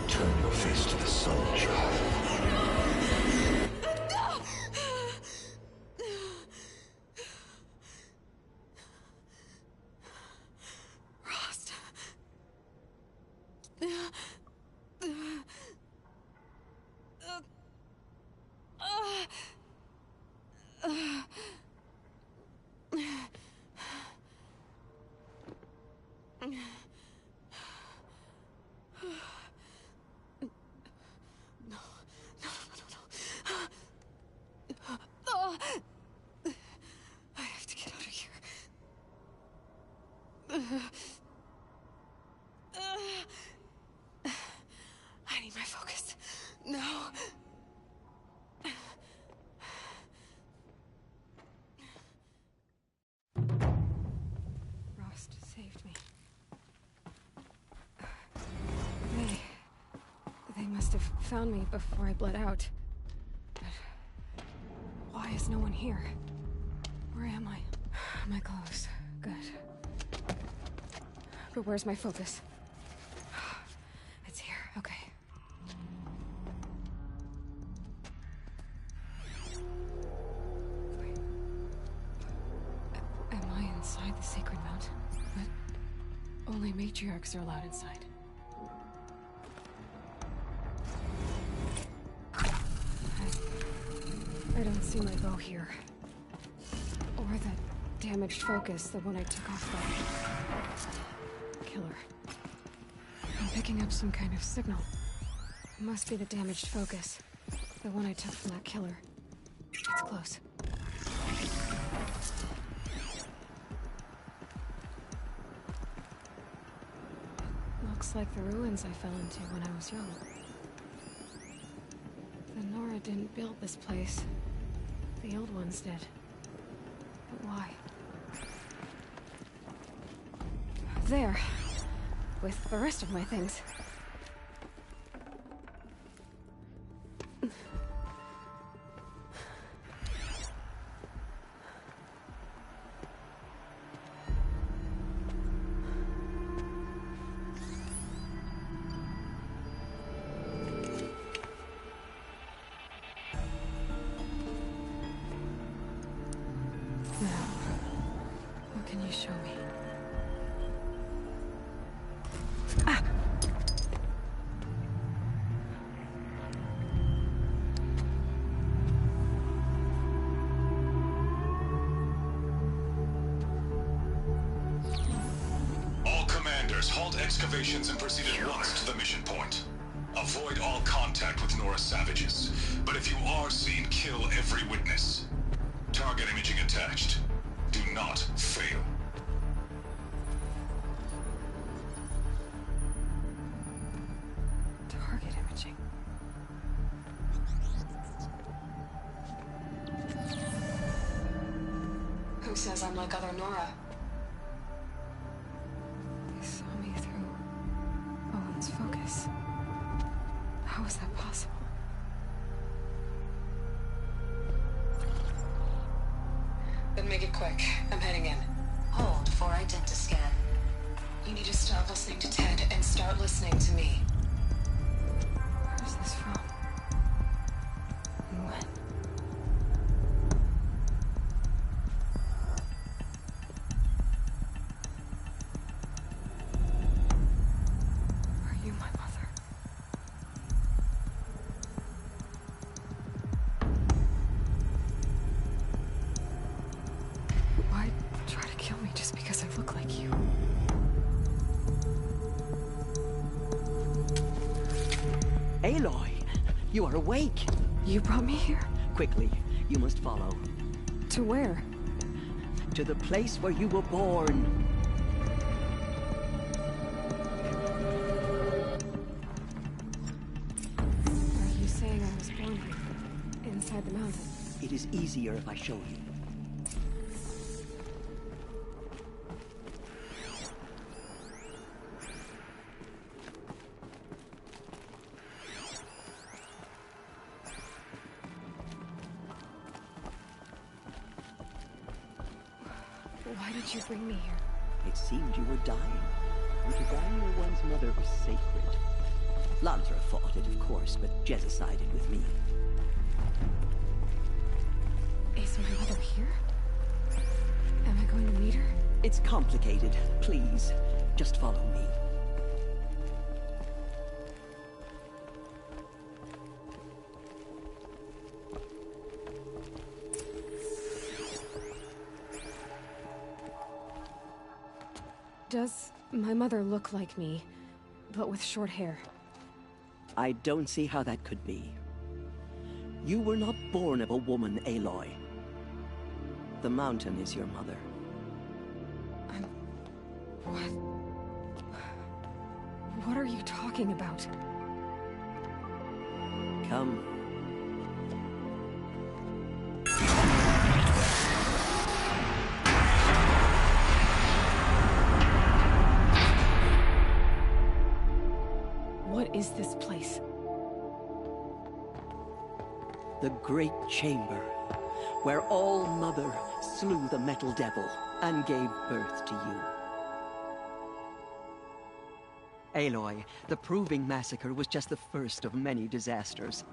Turn your face to the sun, child. Rost. I need my focus. No. Rost saved me. They must have found me before I bled out. But why is no one here? Where am I? My clothes. Good. But where's my focus? It's here. Okay. Wait. Am I inside the Sacred Mountain? But only matriarchs are allowed inside. I don't see my bow here. Or that damaged focus, the one I took off the killer. I'm picking up some kind of signal. It must be the damaged focus. The one I took from that killer. It's close. It looks like the ruins I fell into when I was young. The Nora didn't build this place. The old ones did. But why? There. With the rest of my things. Halt excavations and proceed at once to the mission point. Avoid all contact with Nora savages, but if you are seen, kill every witness. Target imaging attached. Do not fail. Target imaging. Who says I'm like other Nora? Focus. How is that possible? Then make it quick. I'm heading in. Hold for identiscan. You need to stop listening to Ted and start listening to me. Where's this from? And when? Aloy, you are awake. You brought me here? Quickly, you must follow. To where? To the place where you were born. Are you saying I was born here? Inside the mountain? It is easier if I show you. Why did you bring me here? It seemed you were dying. And to die near one's mother was sacred. Lansra fought it, of course, but Jezza sided with me. Is my mother here? Am I going to meet her? It's complicated. Please, just follow me. Does my mother look like me, but with short hair? I don't see how that could be. You were not born of a woman, Aloy. The mountain is your mother. What are you talking about? Come. What is this place? The Great Chamber, where All-Mother slew the Metal Devil and gave birth to you. Aloy, the Proving Massacre was just the first of many disasters.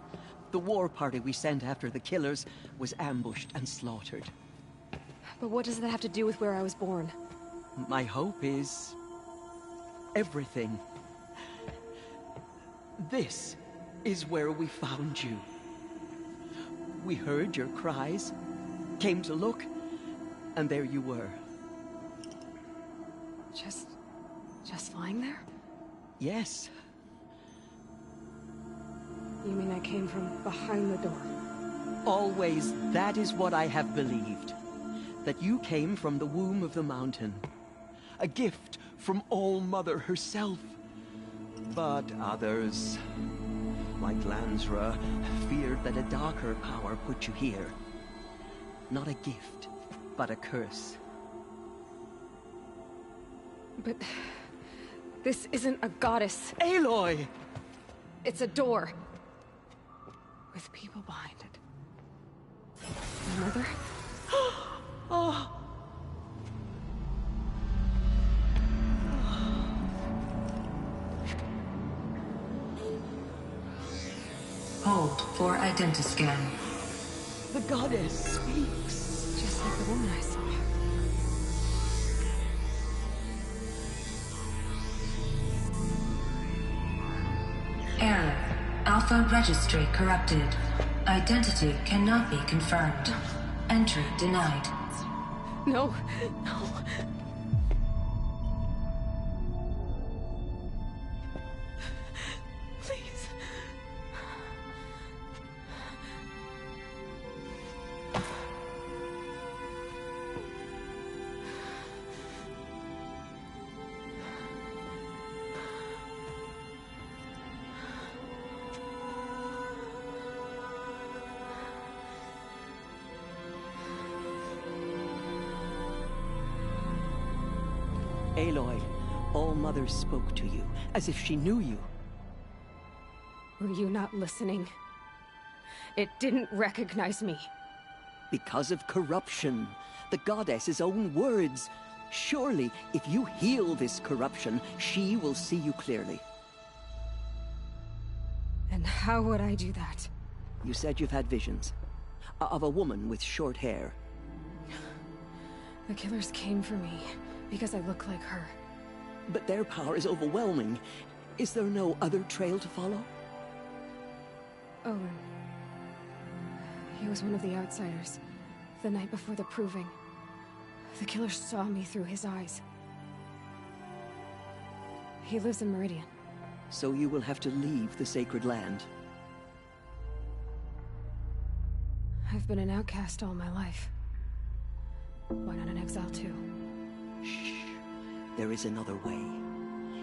The war party we sent after the killers was ambushed and slaughtered. But what does that have to do with where I was born? My hope is... everything. This is where we found you. We heard your cries, came to look, and there you were. Just lying there? Yes. You mean I came from behind the door? Always, that is what I have believed. That you came from the womb of the mountain. A gift from All-Mother herself. But others, like Lansra, feared that a darker power put you here. Not a gift, but a curse. But... this isn't a goddess. Aloy! It's a door. With people behind it. My mother? Oh! Hold for identiscan. The goddess speaks. Just like the woman I saw. Error. Alpha registry corrupted. Identity cannot be confirmed. Entry denied. No, no. Please. Aloy, All-Mother spoke to you, as if she knew you. Were you not listening? It didn't recognize me. Because of corruption. The goddess's own words. Surely, if you heal this corruption, she will see you clearly. And how would I do that? You said you've had visions. Of a woman with short hair. The killers came for me, because I look like her. But their power is overwhelming. Is there no other trail to follow? Owen. He was one of the outsiders. The night before the Proving. The killers saw me through his eyes. He lives in Meridian. So you will have to leave the sacred land. I've been an outcast all my life. Why not an exile too? Shh. There is another way.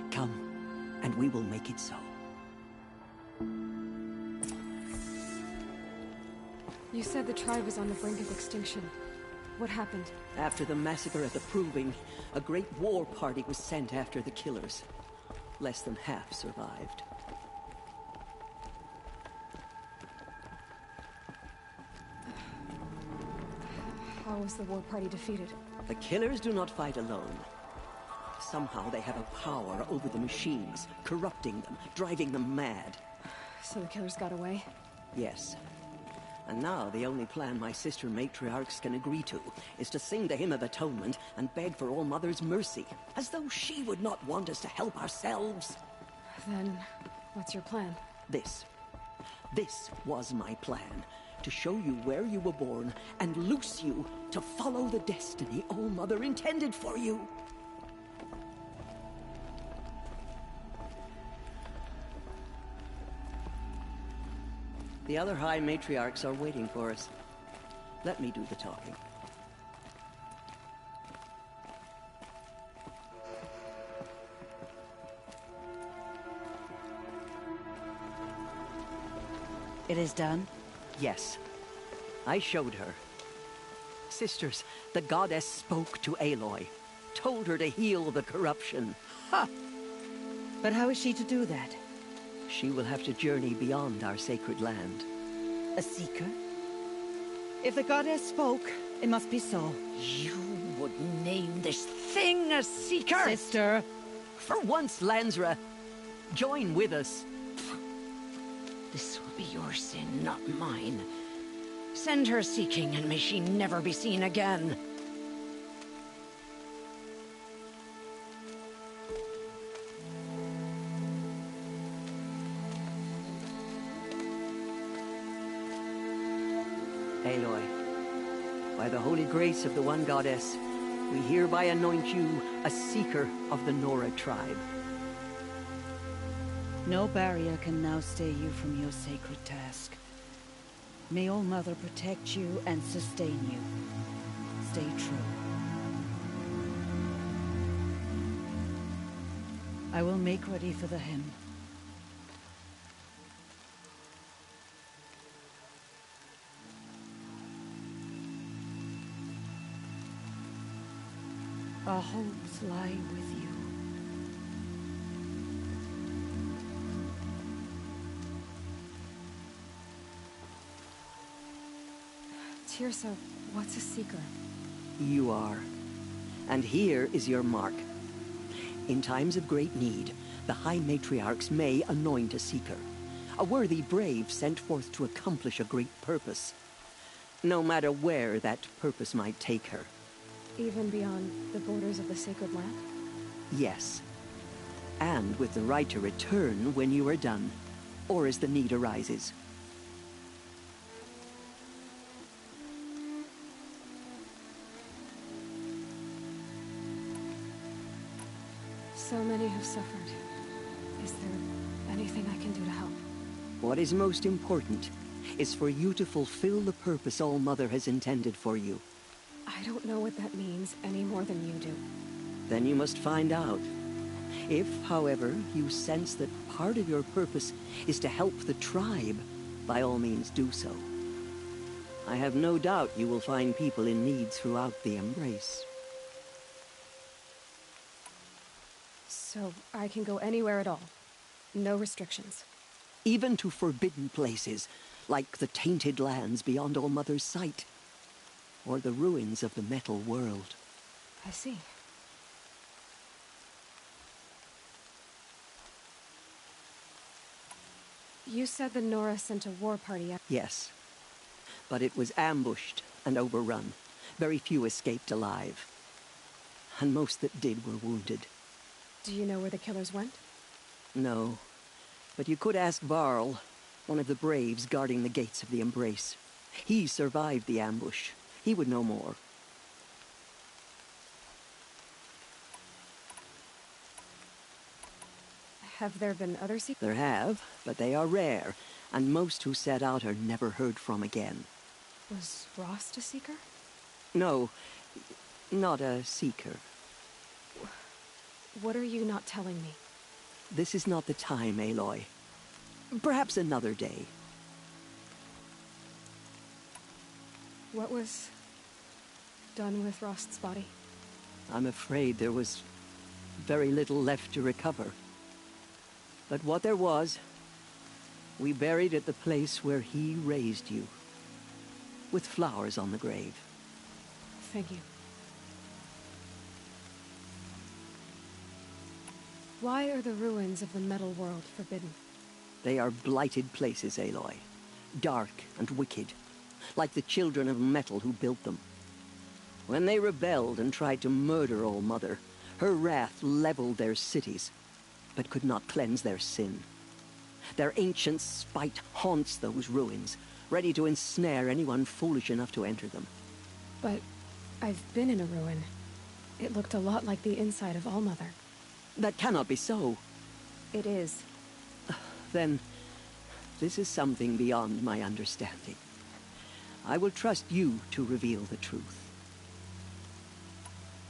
Come, and we will make it so. You said the tribe was on the brink of extinction. What happened? After the massacre at the Proving, a great war party was sent after the killers. Less than half survived. How was the war party defeated? The killers do not fight alone. Somehow they have a power over the machines, corrupting them, driving them mad. So the killers got away? Yes. And now the only plan my sister matriarchs can agree to is to sing the Hymn of Atonement and beg for All-Mother's mercy, as though she would not want us to help ourselves. Then, what's your plan? This. This was my plan. To show you where you were born and loose you to follow the destiny All-Mother intended for you. The other High Matriarchs are waiting for us. Let me do the talking. It is done? Yes. I showed her. Sisters, the goddess spoke to Aloy. Told her to heal the corruption. Ha! But how is she to do that? She will have to journey beyond our sacred land. A seeker? If the goddess spoke, it must be so. You would name this thing a seeker? Sister! For once, Lansra, join with us. This will be your sin, not mine. Send her seeking, and may she never be seen again. Aloy, by the holy grace of the One Goddess, we hereby anoint you a seeker of the Nora tribe. No barrier can now stay you from your sacred task. May All Mother protect you and sustain you. Stay true. I will make ready for the hymn. Our hopes lie with you. Teersa, what's a seeker? You are. And here is your mark. In times of great need, the High Matriarchs may anoint a seeker. A worthy brave sent forth to accomplish a great purpose. No matter where that purpose might take her. Even beyond the borders of the sacred land? Yes. And with the right to return when you are done, or as the need arises. So many have suffered. Is there anything I can do to help? What is most important is for you to fulfill the purpose All Mother has intended for you. I don't know what that means any more than you do. Then you must find out. If, however, you sense that part of your purpose is to help the tribe, by all means do so. I have no doubt you will find people in need throughout the Embrace. So I can go anywhere at all? No restrictions? Even to forbidden places, like the tainted lands beyond All Mother's sight. Or the ruins of the metal world. I see. You said the Nora sent a war party out. Yes. But it was ambushed and overrun. Very few escaped alive. And most that did were wounded. Do you know where the killers went? No. But you could ask Varl, one of the braves guarding the gates of the Embrace. He survived the ambush. He would know more. Have there been other seekers? There have, but they are rare, and most who set out are never heard from again. Was Rost a seeker? No, not a seeker. What are you not telling me? This is not the time, Aloy. Perhaps another day. What was done with Rost's body? I'm afraid there was very little left to recover. But what there was, we buried at the place where he raised you, with flowers on the grave. Thank you. Why are the ruins of the metal world forbidden? They are blighted places, Aloy. Dark and wicked, like the children of metal who built them. When they rebelled and tried to murder All Mother, her wrath leveled their cities, but could not cleanse their sin. Their ancient spite haunts those ruins, ready to ensnare anyone foolish enough to enter them. But I've been in a ruin. It looked a lot like the inside of All Mother. That cannot be so. It is. Then, this is something beyond my understanding. I will trust you to reveal the truth.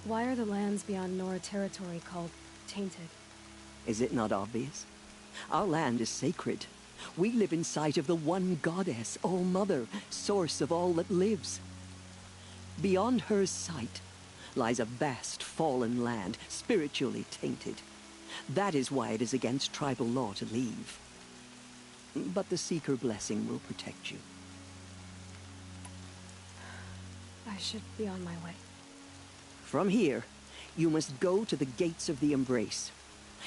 Why are the lands beyond Nora territory called tainted? Is it not obvious? Our land is sacred, We live in sight of the one goddess, All-Mother, source of all that lives. Beyond her sight lies a vast fallen land, spiritually tainted. That is why it is against tribal law to leave. But the Seeker blessing will protect you. I should be on my way. From here, you must go to the gates of the Embrace.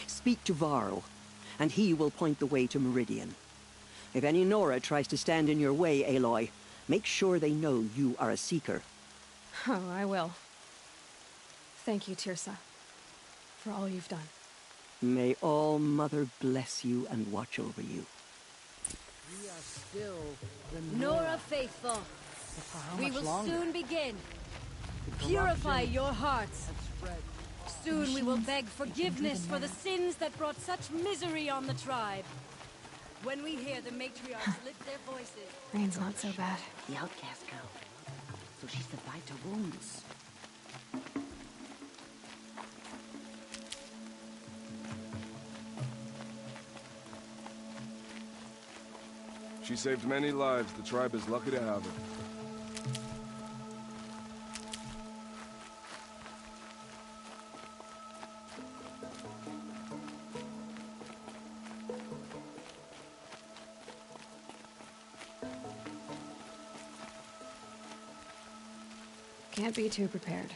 Speak to Varl, and he will point the way to Meridian. If any Nora tries to stand in your way, Aloy, make sure they know you are a Seeker. Oh, I will. Thank you, Teersa, for all you've done. May All-Mother bless you and watch over you. We are still the Nora faithful. For how We much will longer? soon begin. The Purify corruption your hearts. has spread. Soon we will Machines beg eat forgiveness into for the the sins that brought such misery on the tribe. When we hear the matriarchs lift their voices. Rain's not so bad. The outcast girl. So she survived her wounds. She saved many lives. The tribe is lucky to have her. Can't be too prepared.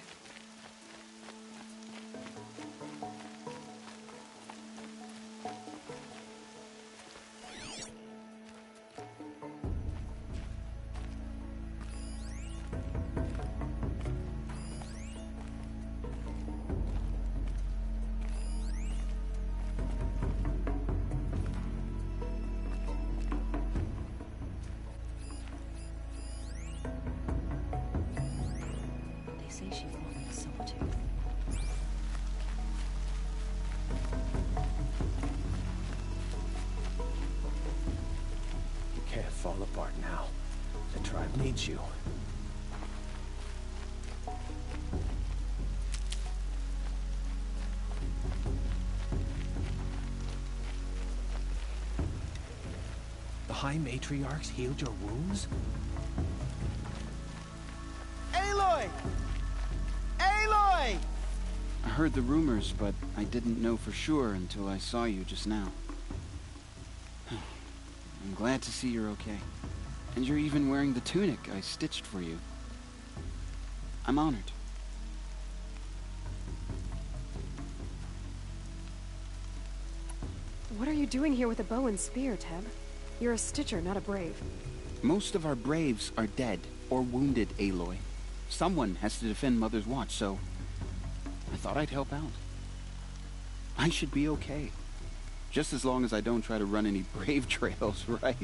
They say she fought in the Sawtooth. You can't fall apart now. The tribe needs you. The High Matriarchs healed your wounds? Aloy! Aloy! I heard the rumors, but I didn't know for sure until I saw you just now. I'm glad to see you're okay. And you're even wearing the tunic I stitched for you. I'm honored. What are you doing here with a bow and spear, Teb? You're a Stitcher, not a Brave. Most of our braves are dead or wounded, Aloy. Someone has to defend Mother's Watch, so I thought I'd help out. I should be okay. Just as long as I don't try to run any brave trails, right?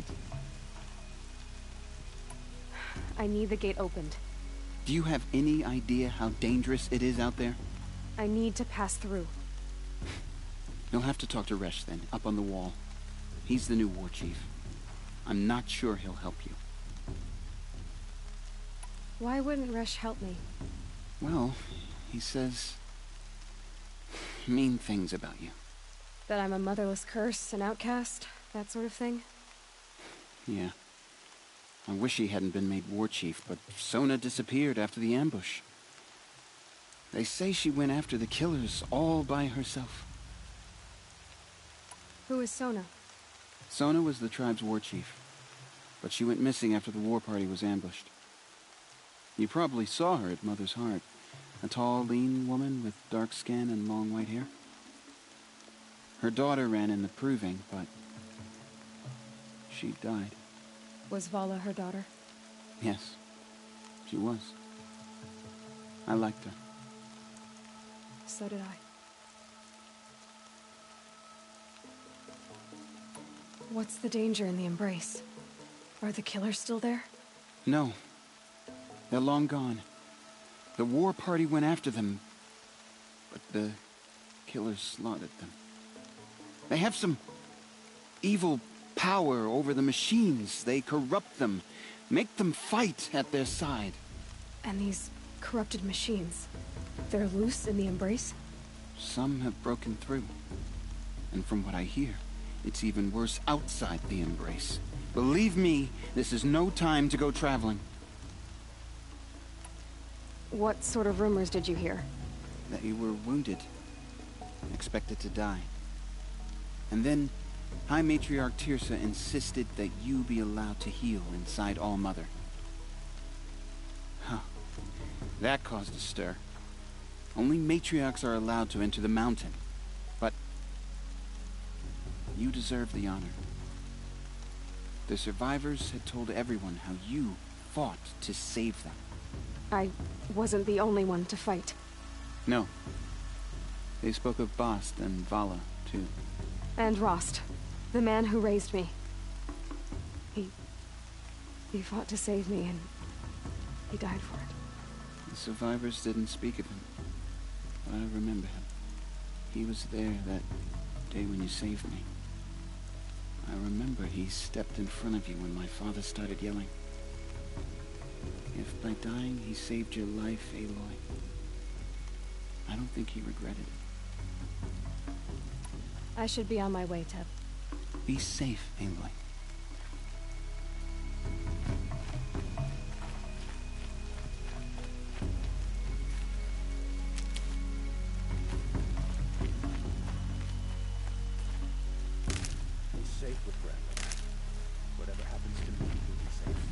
I need the gate opened. Do you have any idea how dangerous it is out there? I need to pass through. You'll have to talk to Resh then, up on the wall. He's the new war chief. I'm not sure he'll help you. Why wouldn't Resh help me? Well, he says mean things about you. That I'm a motherless curse, an outcast, that sort of thing? Yeah. I wish he hadn't been made war chief, but Sona disappeared after the ambush. They say she went after the killers all by herself. Who is Sona? Sona was the tribe's war chief, but she went missing after the war party was ambushed. You probably saw her at Mother's Heart. A tall, lean woman with dark skin and long white hair. Her daughter ran in the proving, but she died. Was Vala her daughter? Yes, she was. I liked her. So did I. What's the danger in the Embrace? Are the killers still there? No. They're long gone. The war party went after them, but the killers slaughtered them. They have some evil power over the machines. They corrupt them, make them fight at their side. And these corrupted machines, they're loose in the Embrace? Some have broken through. And from what I hear, It's even worse outside the Embrace. Believe me, this is no time to go traveling. What sort of rumors did you hear? That you were wounded. Expected to die. And then, High Matriarch Tirsa insisted that you be allowed to heal inside All-Mother. Huh. That caused a stir. Only matriarchs are allowed to enter the mountain. But you deserve the honor. The survivors had told everyone how you fought to save them. I wasn't the only one to fight. No. They spoke of Bast and Vala, too. And Rost, the man who raised me. He fought to save me, and he died for it. The survivors didn't speak of him, but I remember him. He was there that day when you saved me. I remember he stepped in front of you when my father started yelling. If by dying he saved your life, Aloy, I don't think he regretted it. I should be on my way, Teb. Be safe, Aloy. Be safe with Brandon. Whatever happens to me, you'll be safe.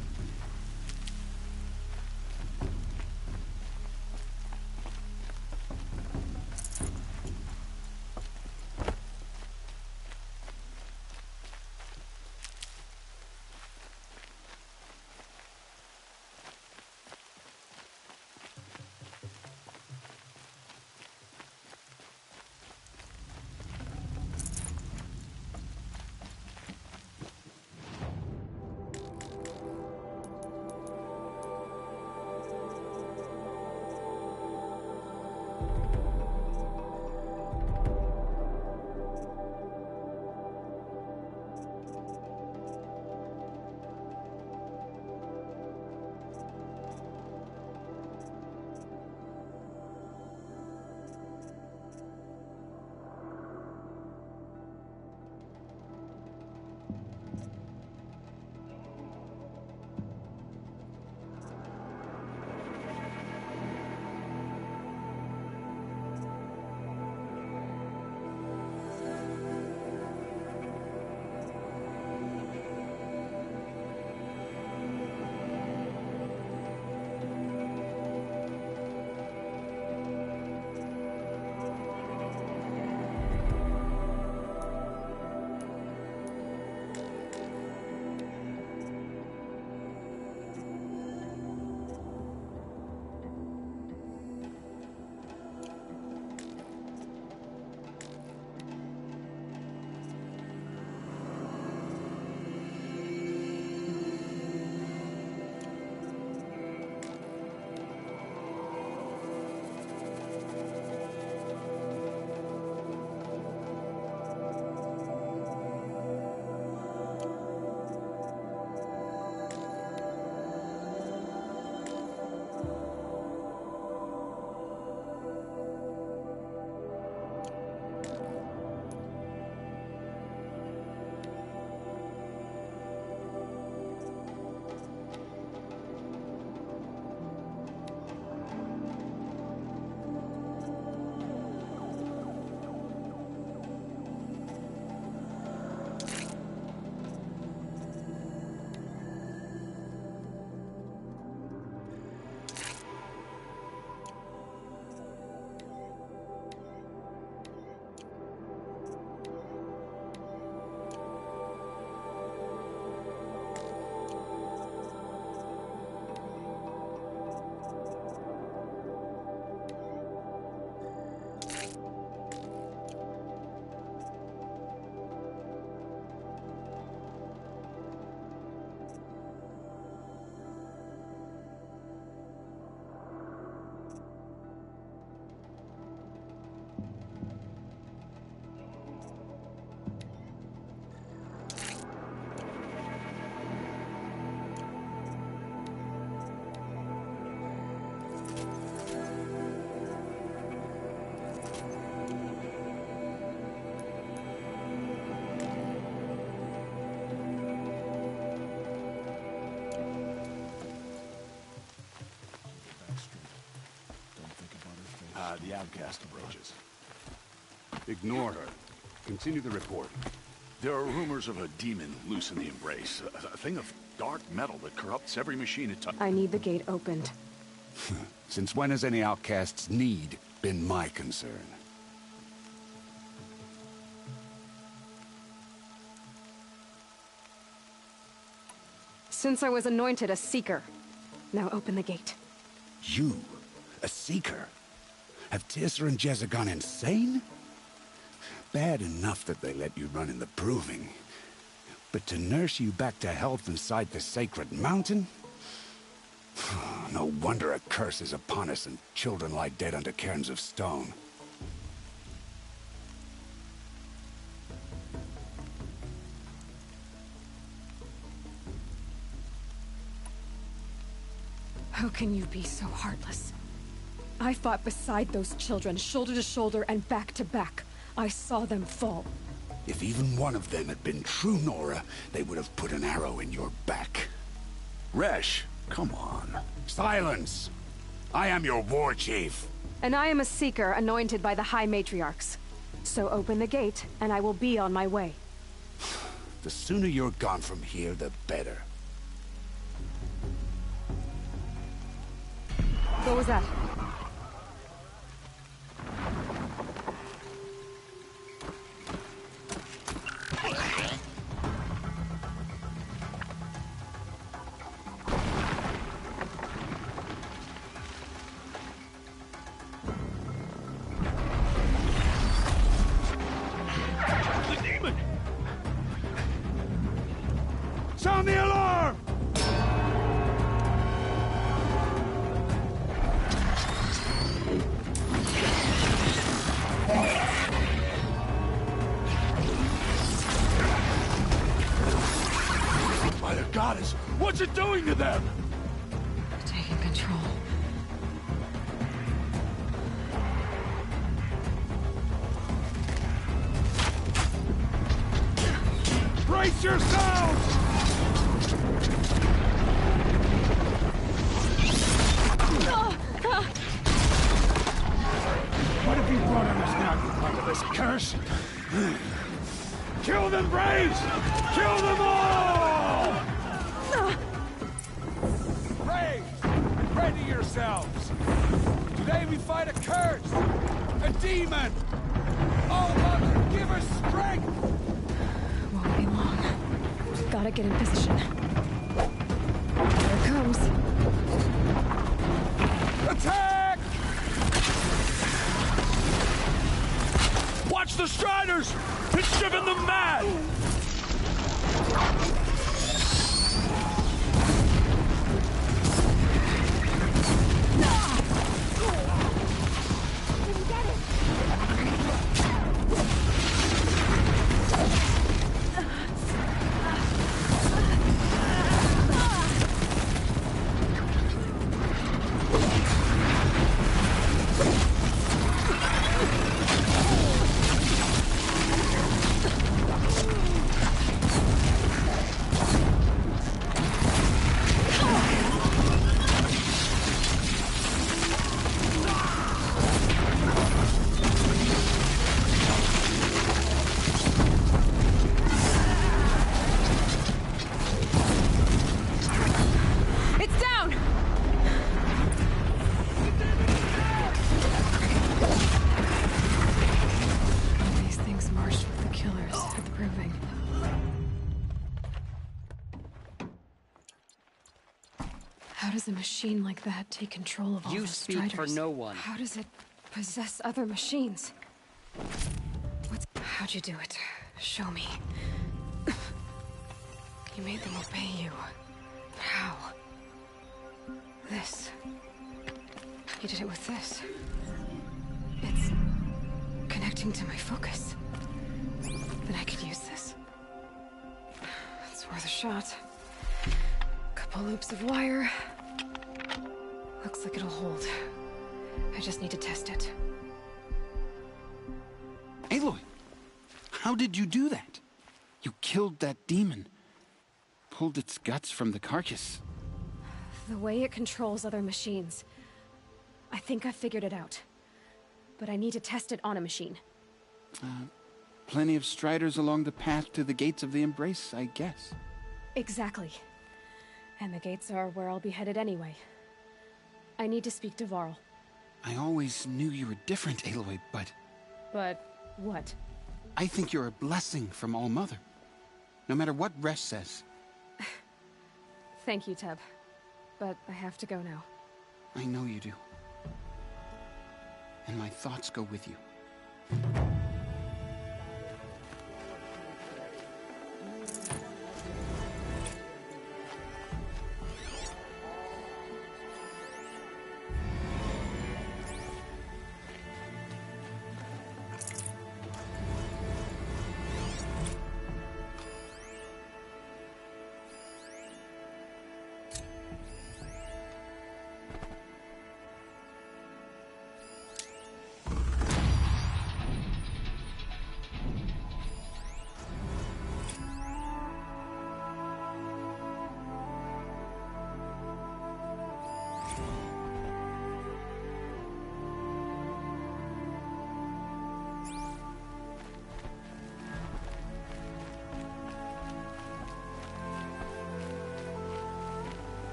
The outcast approaches. Ignore her. Continue the report. There are rumors of a demon loose in the Embrace. A thing of dark metal that corrupts every machine it touches. I need the gate opened. Since when has any outcast's need been my concern? Since I was anointed a Seeker. Now open the gate. You? A Seeker? Have Teersa and Jezza gone insane? Bad enough that they let you run in the Proving. But to nurse you back to health inside the Sacred Mountain? No wonder a curse is upon us and children lie dead under cairns of stone. How can you be so heartless? I fought beside those children, shoulder to shoulder and back to back. I saw them fall. If even one of them had been true Nora, they would have put an arrow in your back. Resh, come on. Silence! I am your war chief. And I am a Seeker anointed by the High Matriarchs. So open the gate, and I will be on my way. The sooner you're gone from here, the better. What was that? The demon! Sound the alarm! By the goddess, what's it doing to them? Taking control. Brace yourselves! What have you brought on us now, under this curse? Kill them, Braves! Kill them all! Braves, ready yourselves! Today we fight a curse, a demon! Oh, Mother, give us strength! Won't be long. Gotta get in position. Here it comes. Attack! Watch the Striders! It's driven them mad! How does a machine like that take control of all You the speak Striders? for no one. How does it possess other machines? How'd you do it? Show me. You made them obey you. But how? This. You did it with this. It's connecting to my focus. Then I could use this. It's worth a shot. Couple loops of wire. Looks like it'll hold. I just need to test it. Aloy, how did you do that? You killed that demon. Pulled its guts from the carcass. The way it controls other machines. I think I figured it out. but I need to test it on a machine. Plenty of striders along the path to the gates of the Embrace, I guess. Exactly. And the gates are where I'll be headed anyway. I need to speak to Varl. I always knew you were different, Aloy, but... But what? I think you're a blessing from All-Mother. No matter what Resh says. Thank you, Teb. But I have to go now. I know you do. And my thoughts go with you.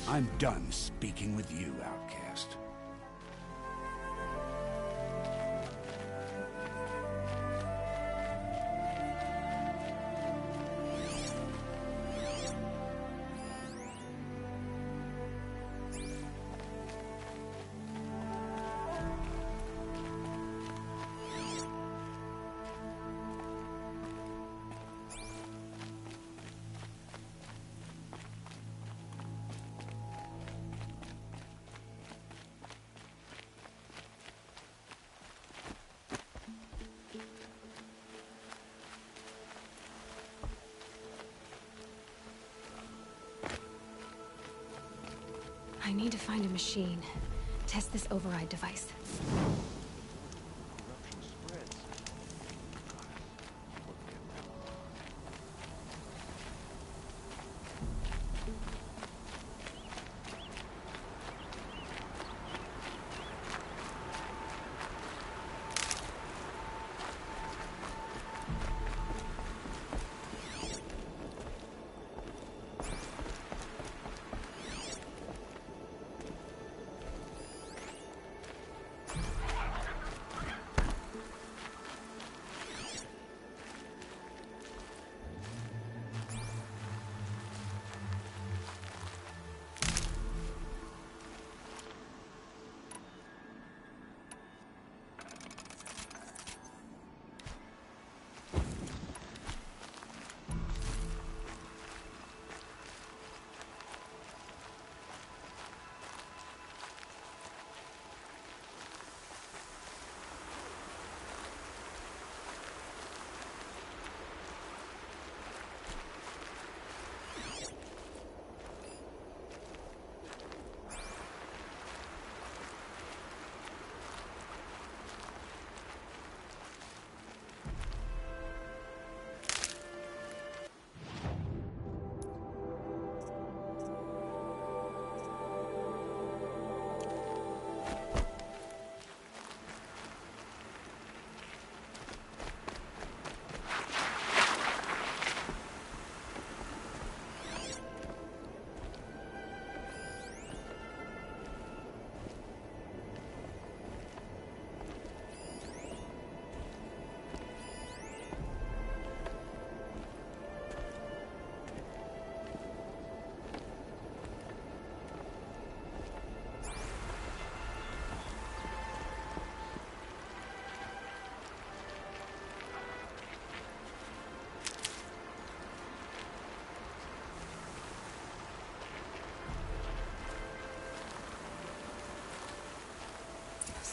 I'm done speaking with you, outcast. I need to find a machine. Test this override device.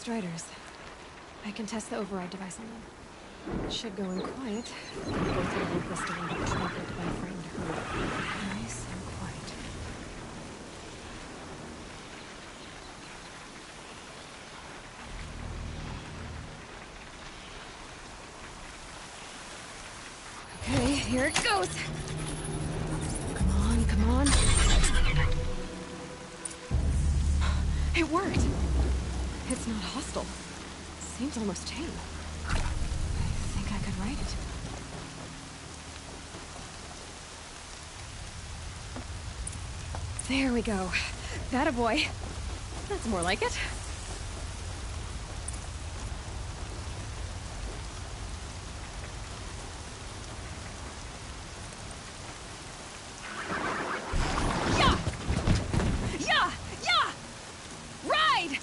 Striders. I can test the override device on them. It should go in quiet. Go through the whole list of what triggered my friend Hurley. Nice and quiet. Okay, here it goes. Come on, come on. It worked. It's not hostile. Seems almost tame. I think I could ride it. There we go. That a boy. That's more like it. Yeah! Yeah! Yeah! Ride!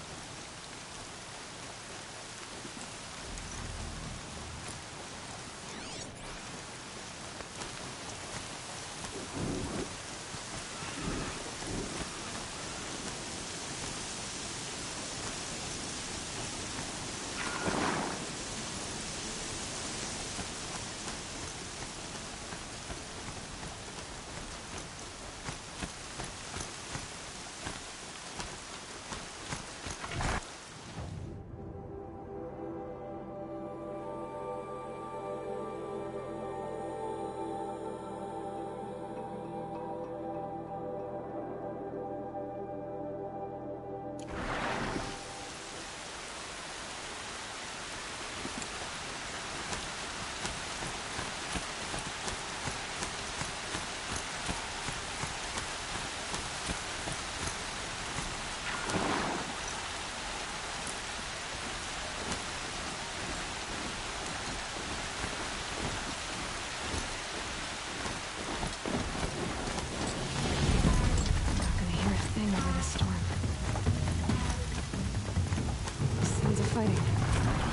Fighting.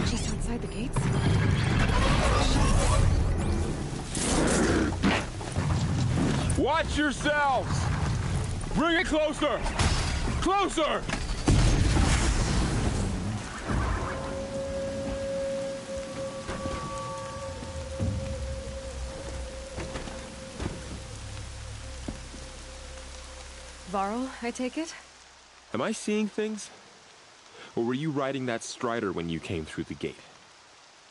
Just outside the gates? Watch yourselves! Bring it closer! Closer! Varl, I take it? Am I seeing things? Or were you riding that Strider when you came through the gate?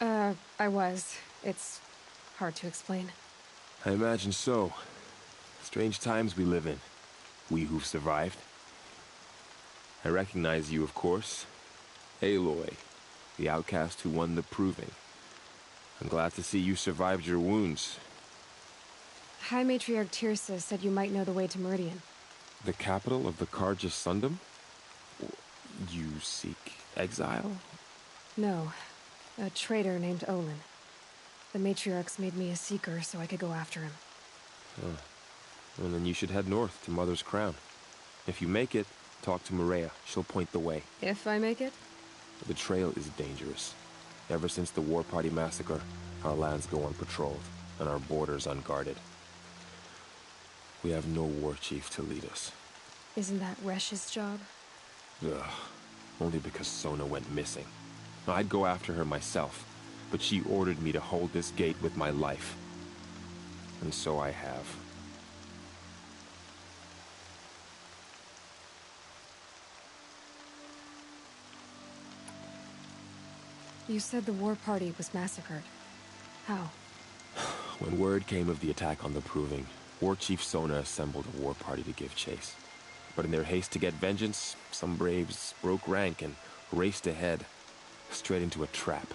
I was. It's hard to explain. I imagine so. Strange times we live in. We who've survived. I recognize you, of course. Aloy, the outcast who won the proving. I'm glad to see you survived your wounds. High Matriarch Tirsa said you might know the way to Meridian. The capital of the Carja Sundom? You seek exile? No. A traitor named Olin. The Matriarchs made me a seeker so I could go after him. Huh. Well, then you should head north to Mother's Crown. If you make it, talk to Maria. She'll point the way. If I make it? The trail is dangerous. Ever since the War Party massacre, our lands go unpatrolled, and our borders unguarded. We have no war chief to lead us. Isn't that Resh's job? Ugh. Only because Sona went missing. I'd go after her myself, but she ordered me to hold this gate with my life. And so I have. You said the War Party was massacred. How? When word came of the attack on the Proving, War Chief Sona assembled a war party to give chase. But in their haste to get vengeance, some braves broke rank and raced ahead, straight into a trap.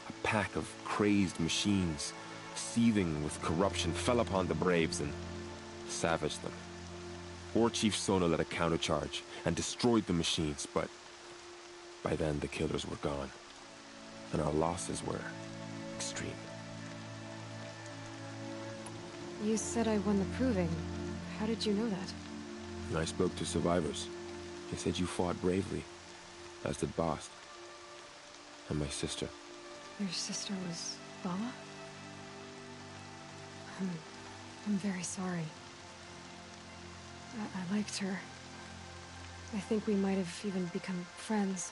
A pack of crazed machines, seething with corruption, fell upon the braves and savaged them. War Chief Sona led a countercharge and destroyed the machines, but by then the killers were gone, and our losses were extreme. You said I won the Proving. How did you know that? I spoke to survivors. They said you fought bravely, as did Bast. And my sister. Your sister was Bala? I'm very sorry. I liked her. I think we might have even become friends.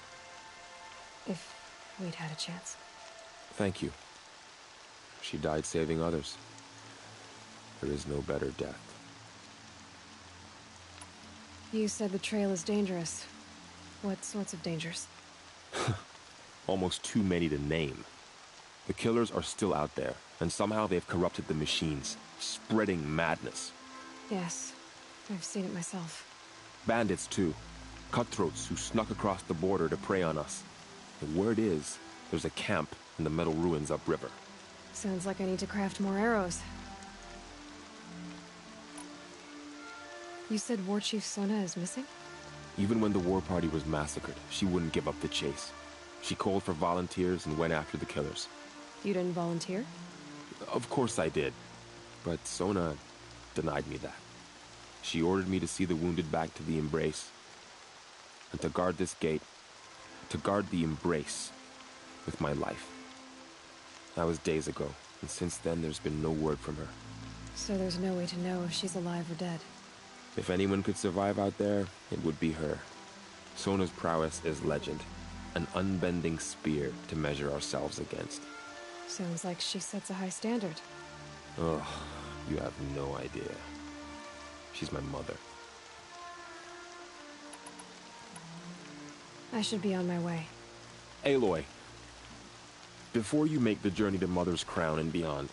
If we'd had a chance. Thank you. She died saving others. There is no better death. You said the trail is dangerous. What sorts of dangers? Almost too many to name. The killers are still out there, and somehow they've corrupted the machines, spreading madness. Yes, I've seen it myself. Bandits, too. Cutthroats who snuck across the border to prey on us. The word is, there's a camp in the metal ruins upriver. Sounds like I need to craft more arrows. You said War Chief Sona is missing? Even when the war party was massacred, she wouldn't give up the chase. She called for volunteers and went after the killers. You didn't volunteer? Of course I did. But Sona denied me that. She ordered me to see the wounded back to the Embrace. And to guard this gate. To guard the Embrace. With my life. That was days ago, and since then there's been no word from her. So there's no way to know if she's alive or dead. If anyone could survive out there, it would be her. Sona's prowess is legend. An unbending spear to measure ourselves against. Sounds like she sets a high standard. Ugh, you have no idea. She's my mother. I should be on my way. Aloy, before you make the journey to Mother's Crown and beyond,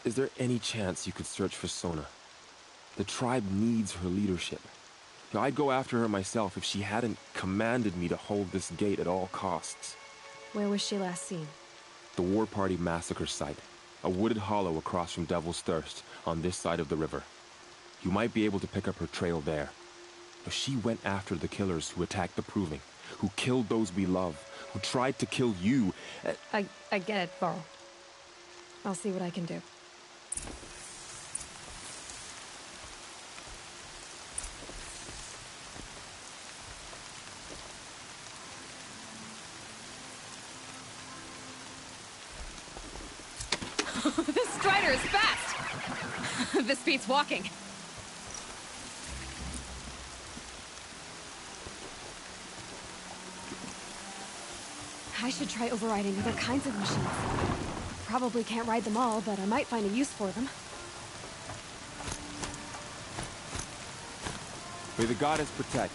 is there any chance you could search for Sona? The tribe needs her leadership. I'd go after her myself if she hadn't commanded me to hold this gate at all costs. Where was she last seen? The War Party massacre site. A wooded hollow across from Devil's Thirst, on this side of the river. You might be able to pick up her trail there. But she went after the killers who attacked the Proving, who killed those we love, who tried to kill you. I get it, Varl. I'll see what I can do. This Strider is fast! This beats walking. I should try overriding other kinds of machines. Probably can't ride them all, but I might find a use for them. May the goddess protect.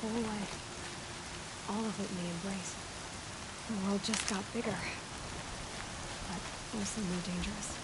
Whole life. All of it in the Embrace. The world just got bigger. But also more dangerous.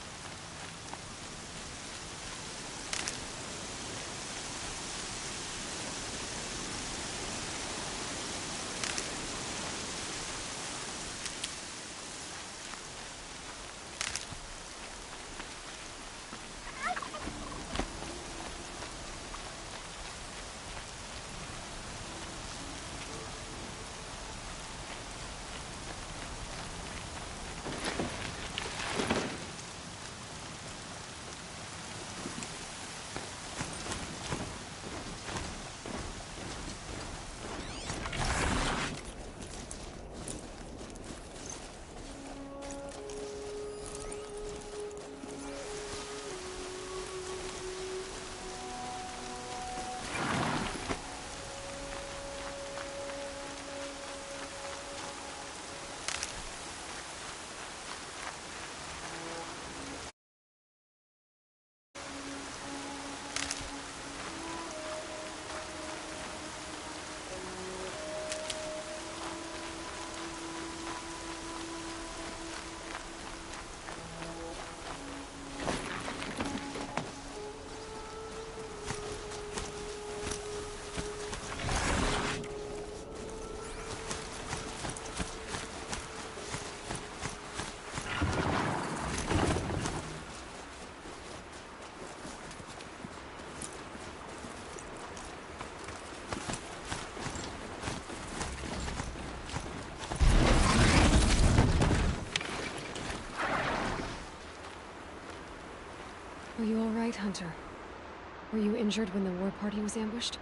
Were you injured when the war party was ambushed?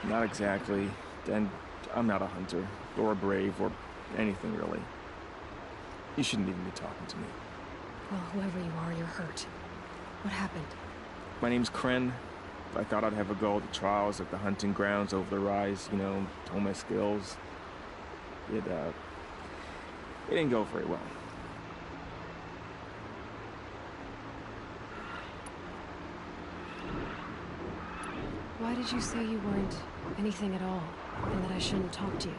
Not exactly. And I'm not a hunter, or a brave, or anything really. You shouldn't even be talking to me. Well, whoever you are, you're hurt. What happened? My name's Kren. I thought I'd have a go at the trials at the hunting grounds over the rise, you know, hone my skills. It didn't go very well. Why did you say you weren't anything at all, and that I shouldn't talk to you?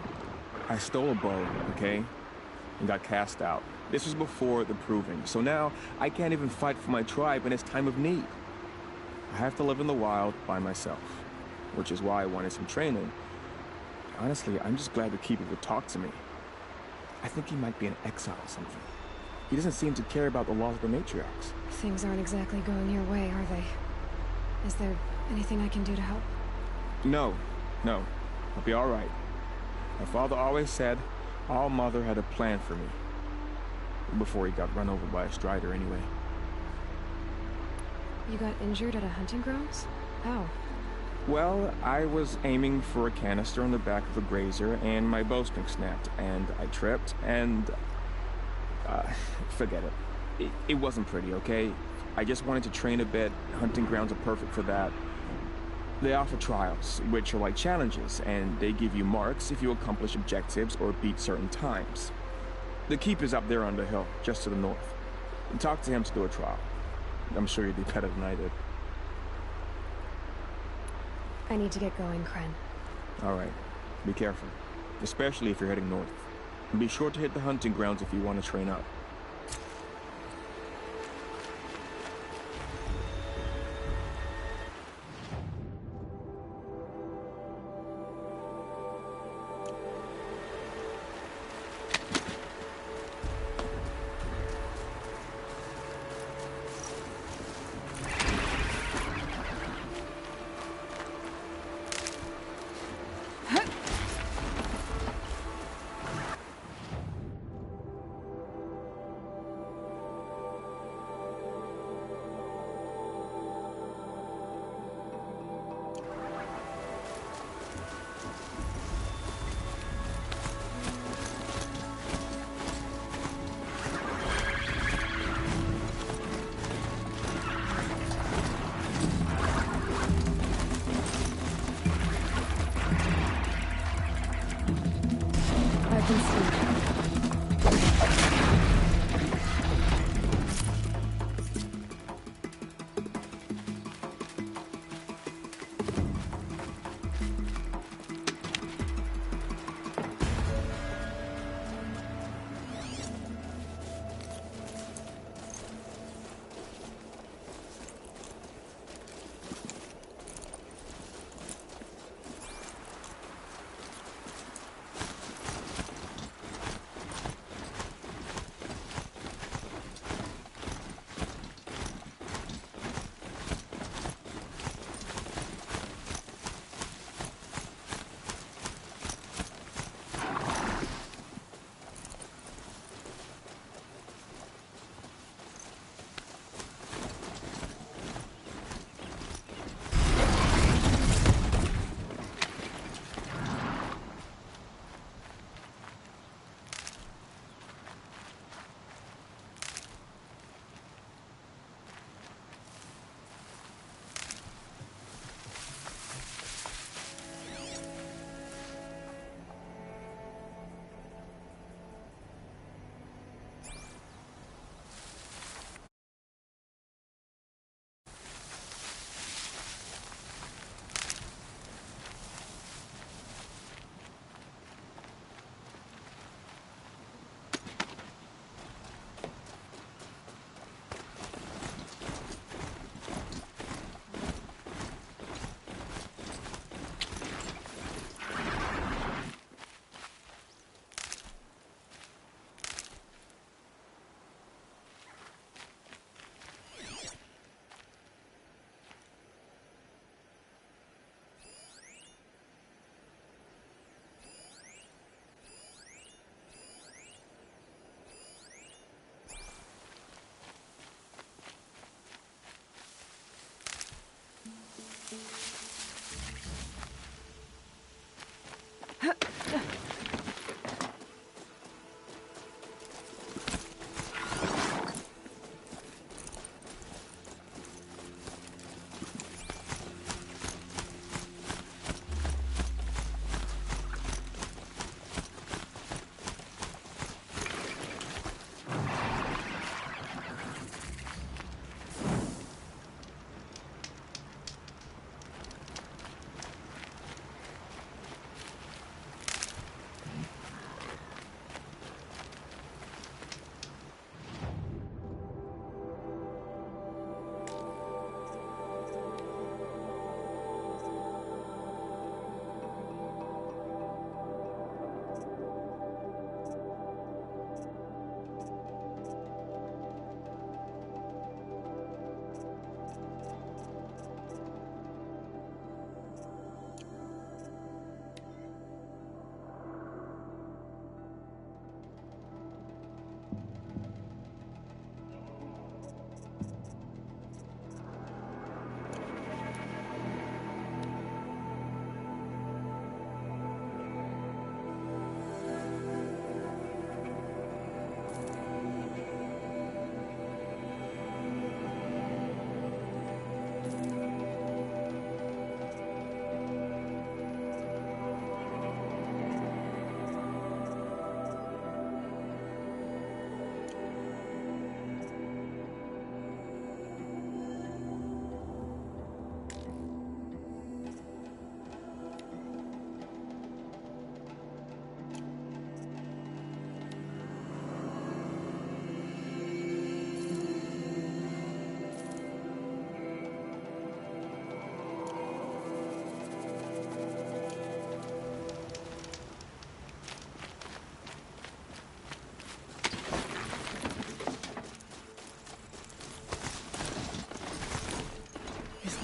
I stole a bow, okay? And got cast out. This was before the proving, so now I can't even fight for my tribe in its time of need. I have to live in the wild by myself, which is why I wanted some training. Honestly, I'm just glad the Keeper would talk to me. I think he might be in exile or something. He doesn't seem to care about the laws of the matriarchs. Things aren't exactly going your way, are they? Is there anything I can do to help? No. I'll be all right. My father always said All Mother had a plan for me. Before he got run over by a strider, anyway. You got injured at a hunting grounds? How? Well, I was aiming for a canister on the back of a grazer, and my bowstring snapped, and I tripped, and... forget it. It wasn't pretty, okay? I just wanted to train a bit. Hunting grounds are perfect for that. They offer trials, which are like challenges, and they give you marks if you accomplish objectives or beat certain times. The Keeper's up there on the hill, just to the north. Talk to him to do a trial. I'm sure you'd do better than I did. I need to get going, Kren. All right. Be careful. Especially if you're heading north. And be sure to hit the hunting grounds if you want to train up.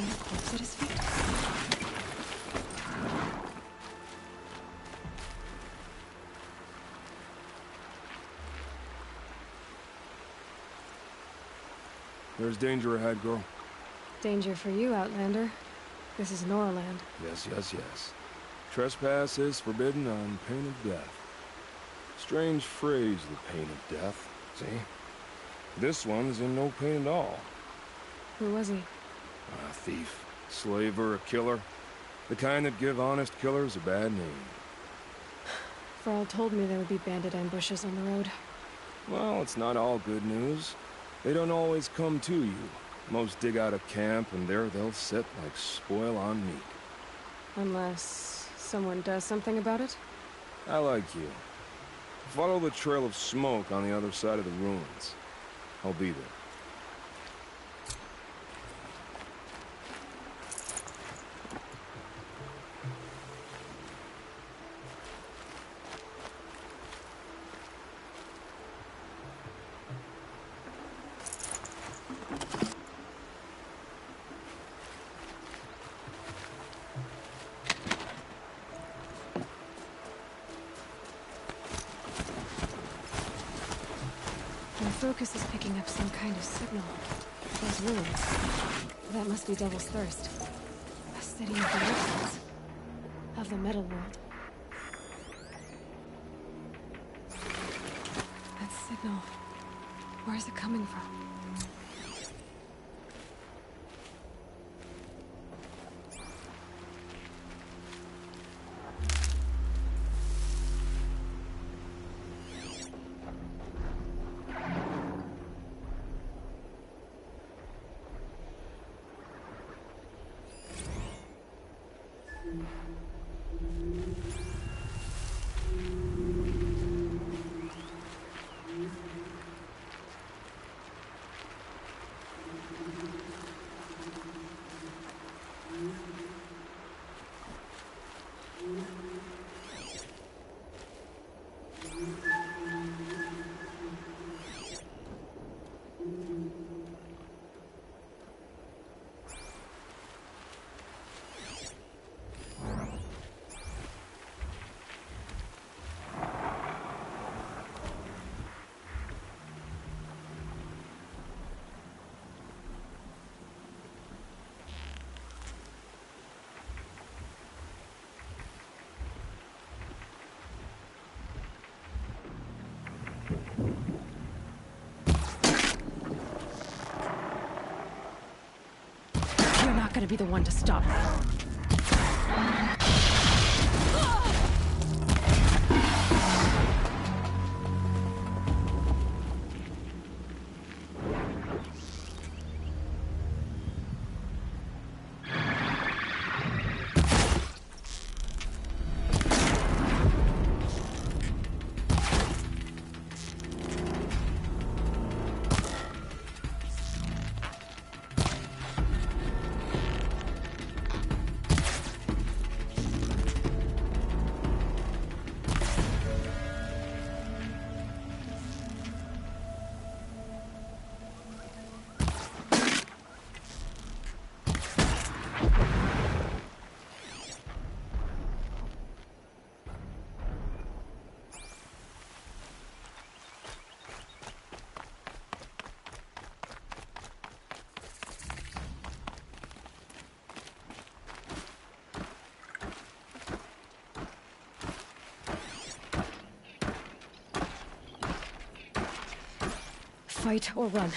Isn't there a corpse at his feet? There's danger ahead, girl. Danger for you, Outlander. This is Noraland. Yes, yes, yes. Trespass is forbidden on pain of death. Strange phrase, the pain of death. See? This one's in no pain at all. Who was he? A thief, slaver, a killer. The kind that give honest killers a bad name. Thrall told me there would be bandit ambushes on the road. Well, it's not all good news. They don't always come to you. Most dig out a camp, and there they'll sit like spoil on meat. Unless someone does something about it? I like you. Follow the trail of smoke on the other side of the ruins. I'll be there. My focus is picking up some kind of signal. Those ruins. That must be Devil's Thirst. A city of the origins. Of the metal world. That signal. Where is it coming from? You're not gonna be the one to stop me. Fight or run.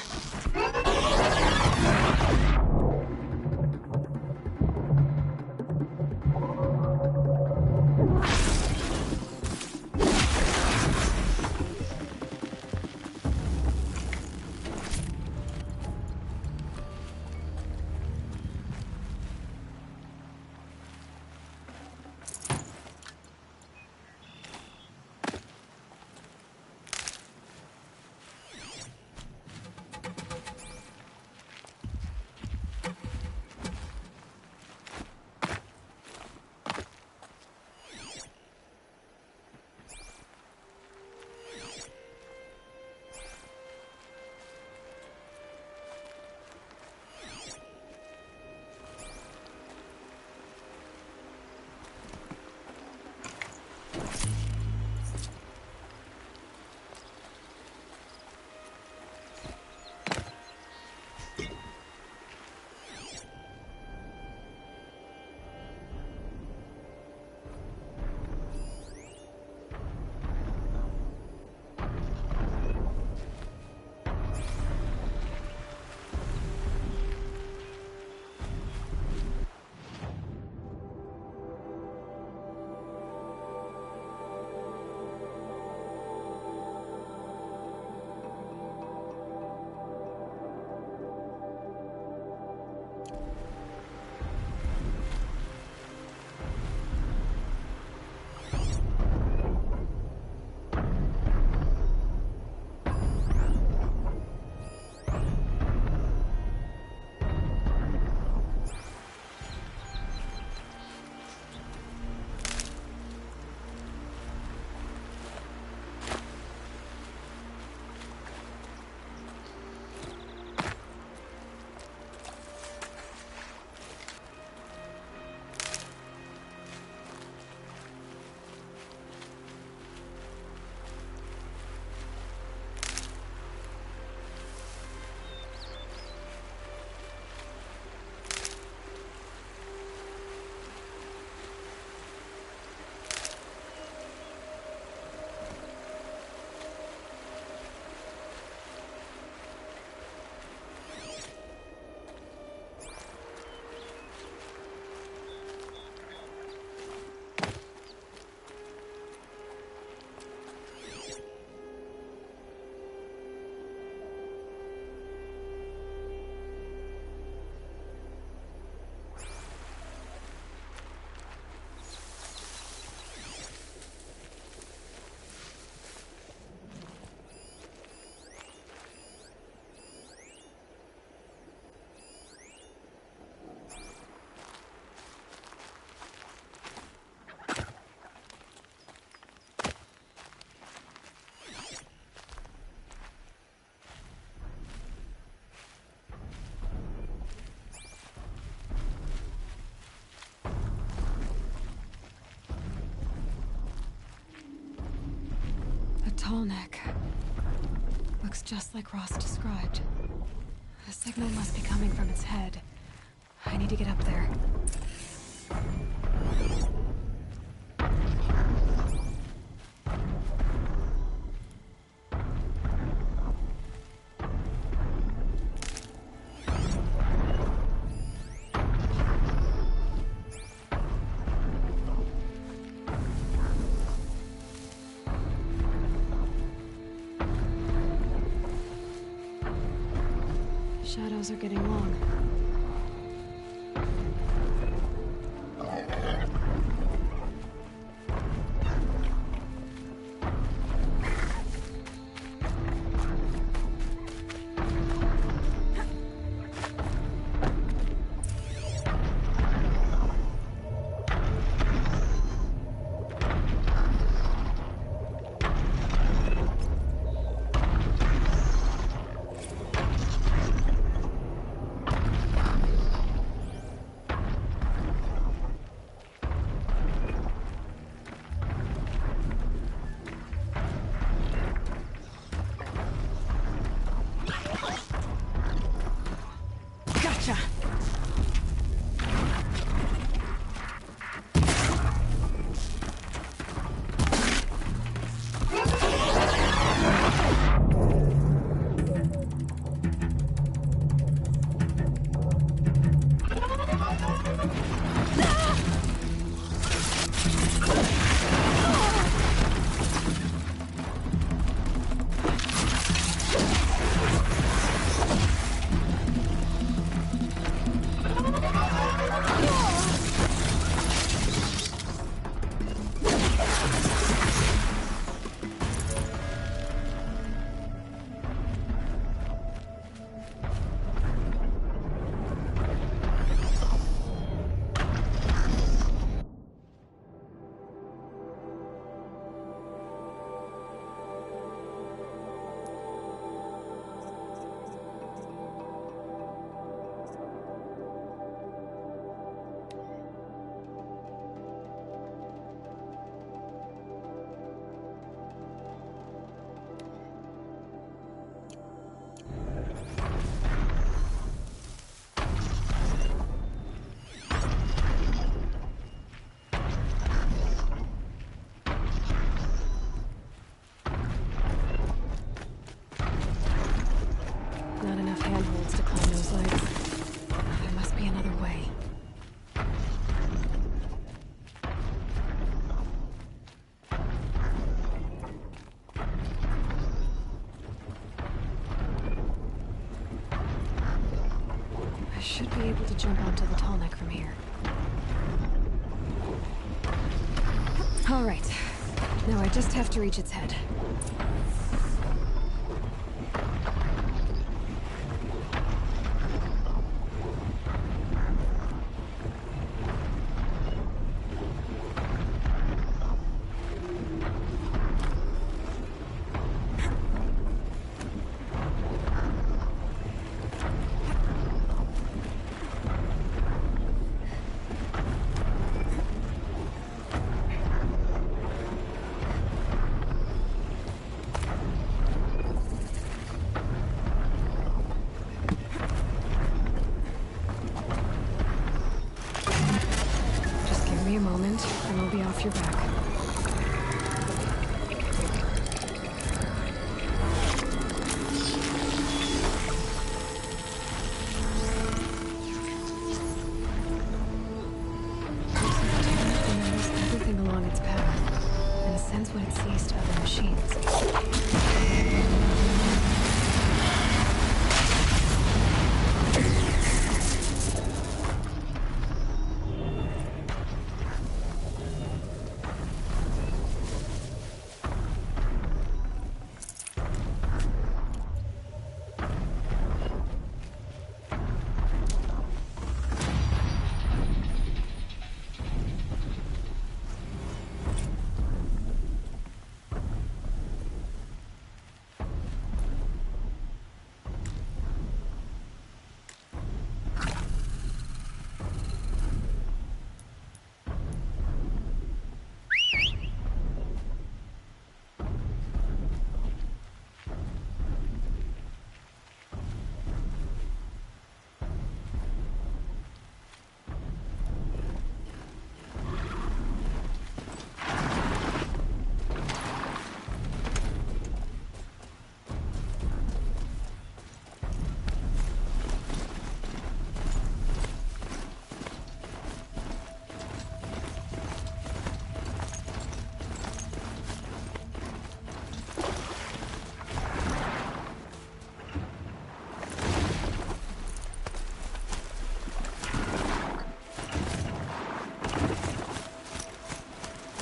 Tall neck. Looks just like Ross described. The signal must be coming from its head. I need to get up there. Shadows are getting long. Should be able to jump onto the tall neck from here. All right. Now I just have to reach its head. A moment, and I'll be off your back. Knows everything along its path, and sends what it sees to other machines.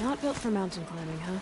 Not built for mountain climbing, huh?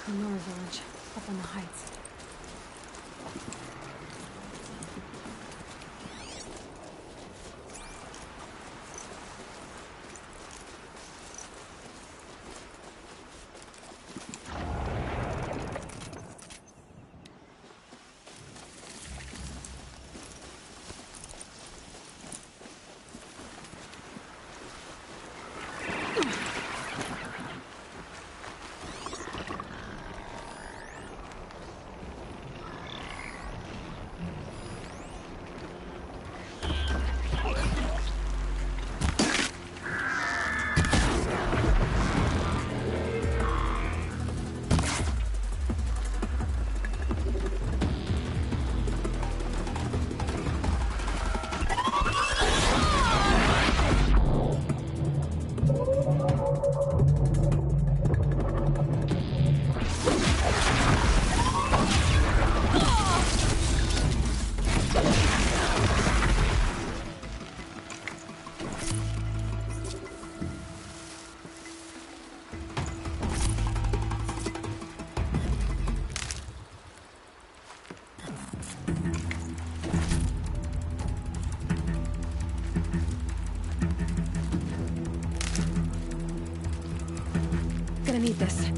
The Nora village, up on the heights. Gonna need this.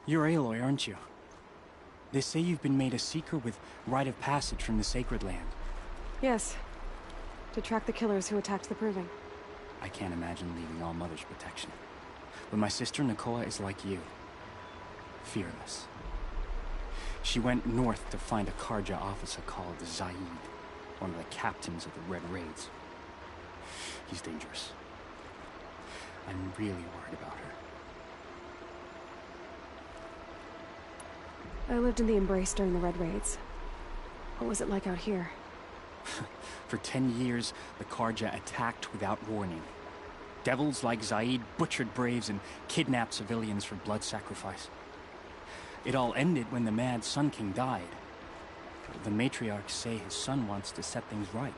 You're Aloy, aren't you? They say you've been made a seeker with rite of passage from the Sacred Land. Yes. To track the killers who attacked the Proving. I can't imagine leaving All Mother's protection. But my sister Nakoa is like you. Fearless. She went north to find a Karja officer called Zaid, one of the captains of the Red Raids. He's dangerous. I'm really worried about her. I lived in the Embrace during the Red Raids. What was it like out here? For 10 years, the Karja attacked without warning. Devils like Zaid butchered Braves and kidnapped civilians for blood sacrifice. It all ended when the Mad Sun King died. The matriarchs say his son wants to set things right.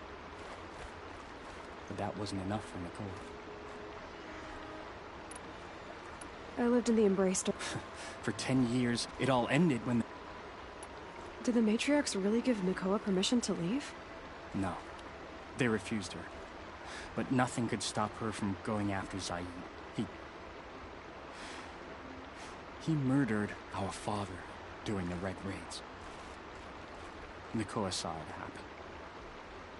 But that wasn't enough for Nakoa. I lived in the Embrace For 10 years, it all ended when Did the matriarchs really give Nakoa permission to leave? No. They refused her. But nothing could stop her from going after Zaid. He murdered our father during the Red Raids. Nakoa saw it happen.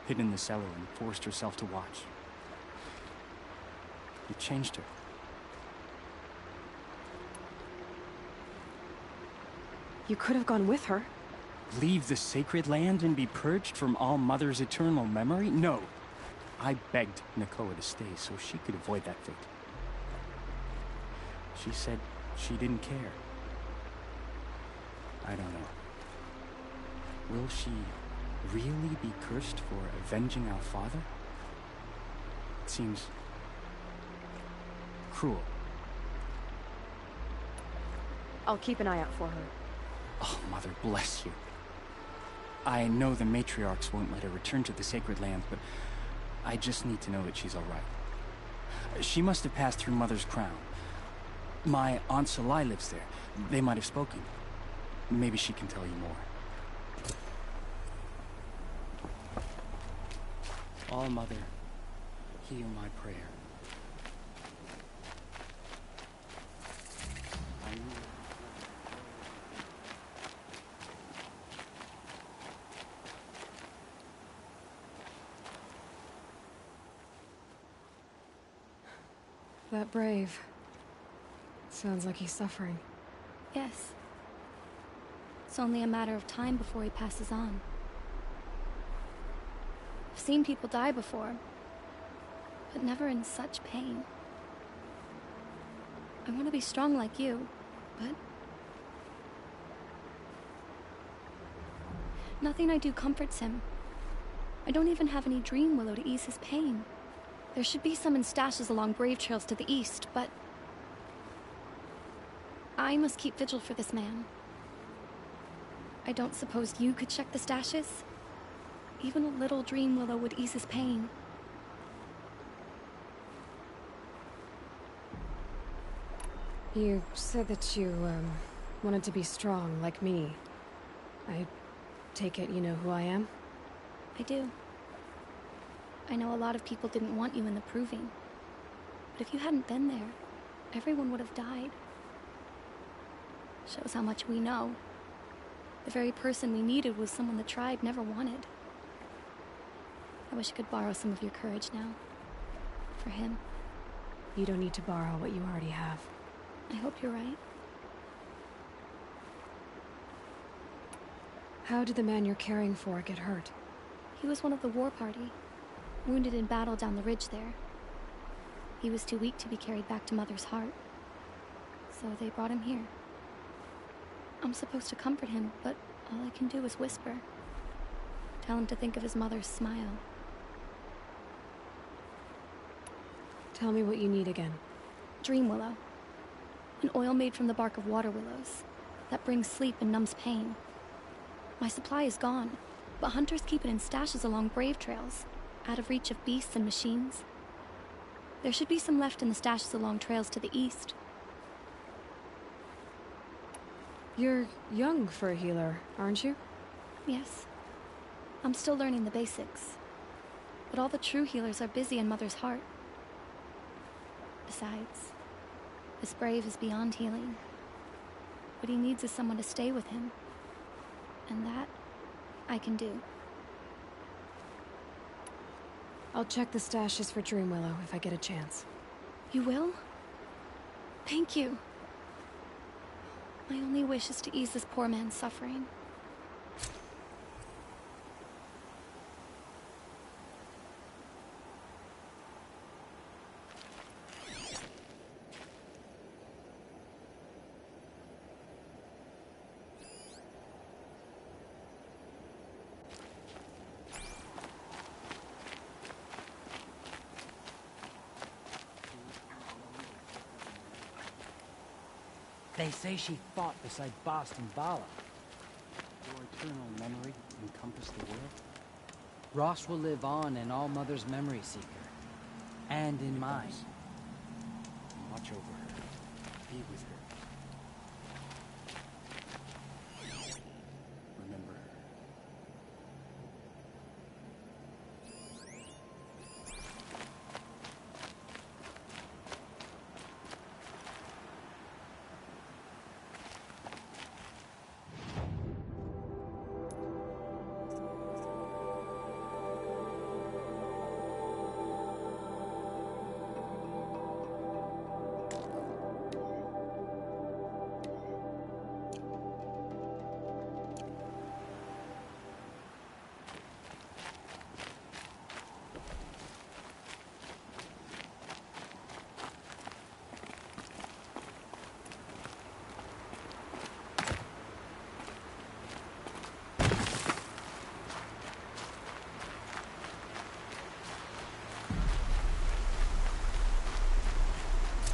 Hid in the cellar and forced herself to watch. It changed her. You could have gone with her. Leave the Sacred Land and be purged from All Mother's eternal memory? No. I begged Nakoa to stay so she could avoid that fate. She said she didn't care. I don't know. Will she really be cursed for avenging our father? It seems cruel. I'll keep an eye out for her. Oh, Mother bless you. I know the matriarchs won't let her return to the Sacred Land, but I just need to know that she's all right. She must have passed through Mother's crown. My Aunt Salai lives there. They might have spoken. Maybe she can tell you more. All Mother, hear my prayer. That brave. Sounds like he's suffering. Yes. It's only a matter of time before he passes on. I've seen people die before, but never in such pain. I want to be strong like you, but nothing I do comforts him. I don't even have any dream willow to ease his pain. There should be some in stashes along brave trails to the east, but I must keep vigil for this man. I don't suppose you could check the stashes? Even a little dream willow would ease his pain. You said that you, wanted to be strong, like me. I take it you know who I am? I do. I know a lot of people didn't want you in the Proving. But if you hadn't been there, everyone would have died. Shows how much we know. The very person we needed was someone the tribe never wanted. I wish I could borrow some of your courage now. For him. You don't need to borrow what you already have. I hope you're right. How did the man you're caring for get hurt? He was one of the war party. Wounded in battle down the ridge there. He was too weak to be carried back to Mother's heart. So they brought him here. I'm supposed to comfort him, but all I can do is whisper. Tell him to think of his mother's smile. Tell me what you need again. Dream willow. An oil made from the bark of water willows that brings sleep and numbs pain. My supply is gone, but hunters keep it in stashes along brave trails, out of reach of beasts and machines. There should be some left in the stashes along trails to the east. You're young for a healer, aren't you? Yes. I'm still learning the basics. But all the true healers are busy in Mother's heart. Besides, this brave is beyond healing. What he needs is someone to stay with him. And that, I can do. I'll check the stashes for Dreamwillow if I get a chance. You will? Thank you. My only wish is to ease this poor man's suffering. They say she fought beside Boston Vala. Your eternal memory encompass the world? Ross will live on in All Mother's memory seeker. And in mine. Watch over her. Be with her. Remember her.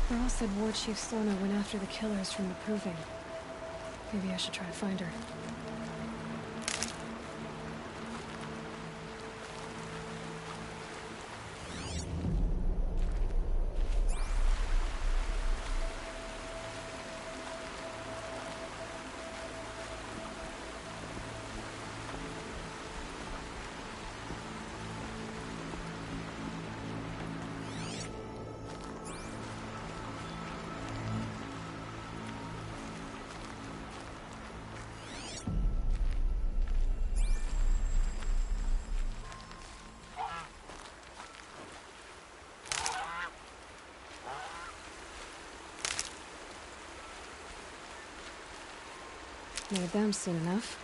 Ross said War Chief Sona went after the killers from the Proving. Maybe I should try to find her. Made them soon enough.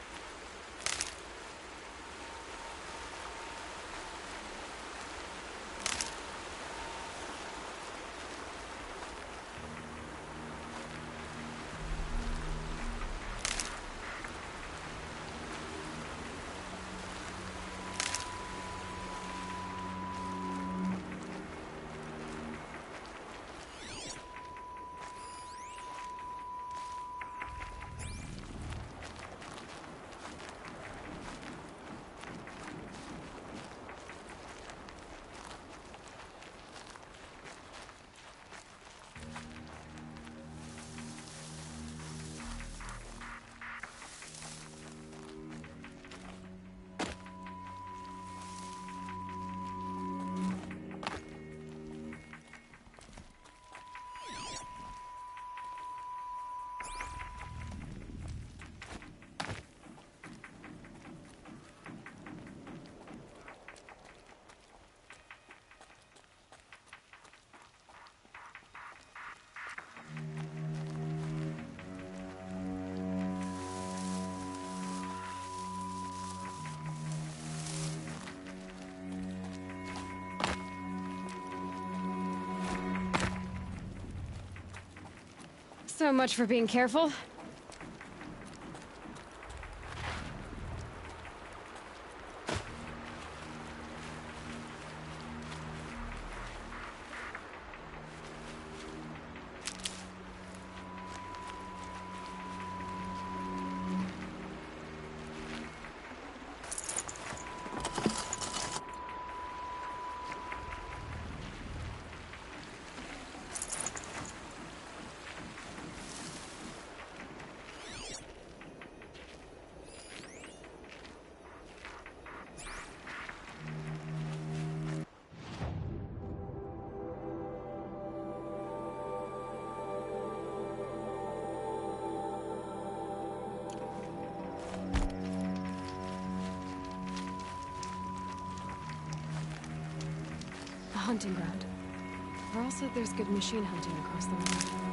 So much for being careful. hunting ground. Or also there's good machine hunting across the river.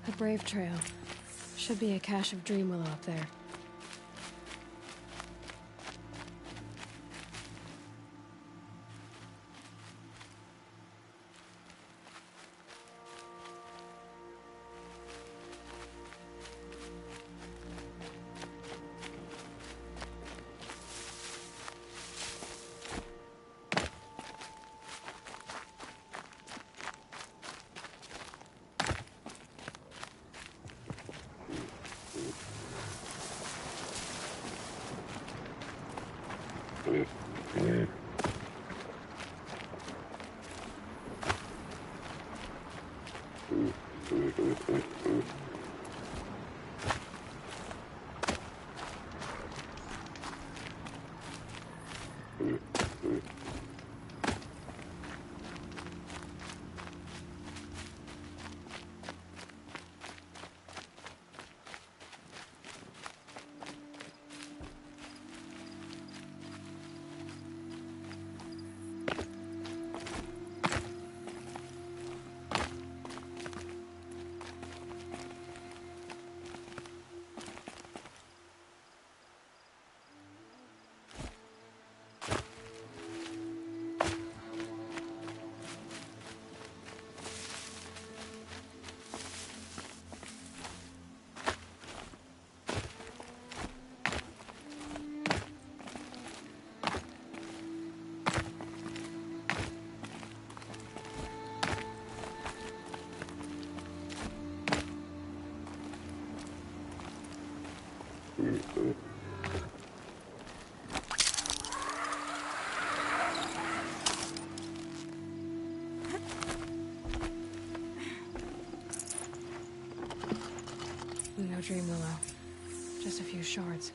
A brave trail. Should be a cache of Dreamwillow up there. No dream willow. Just a few shards.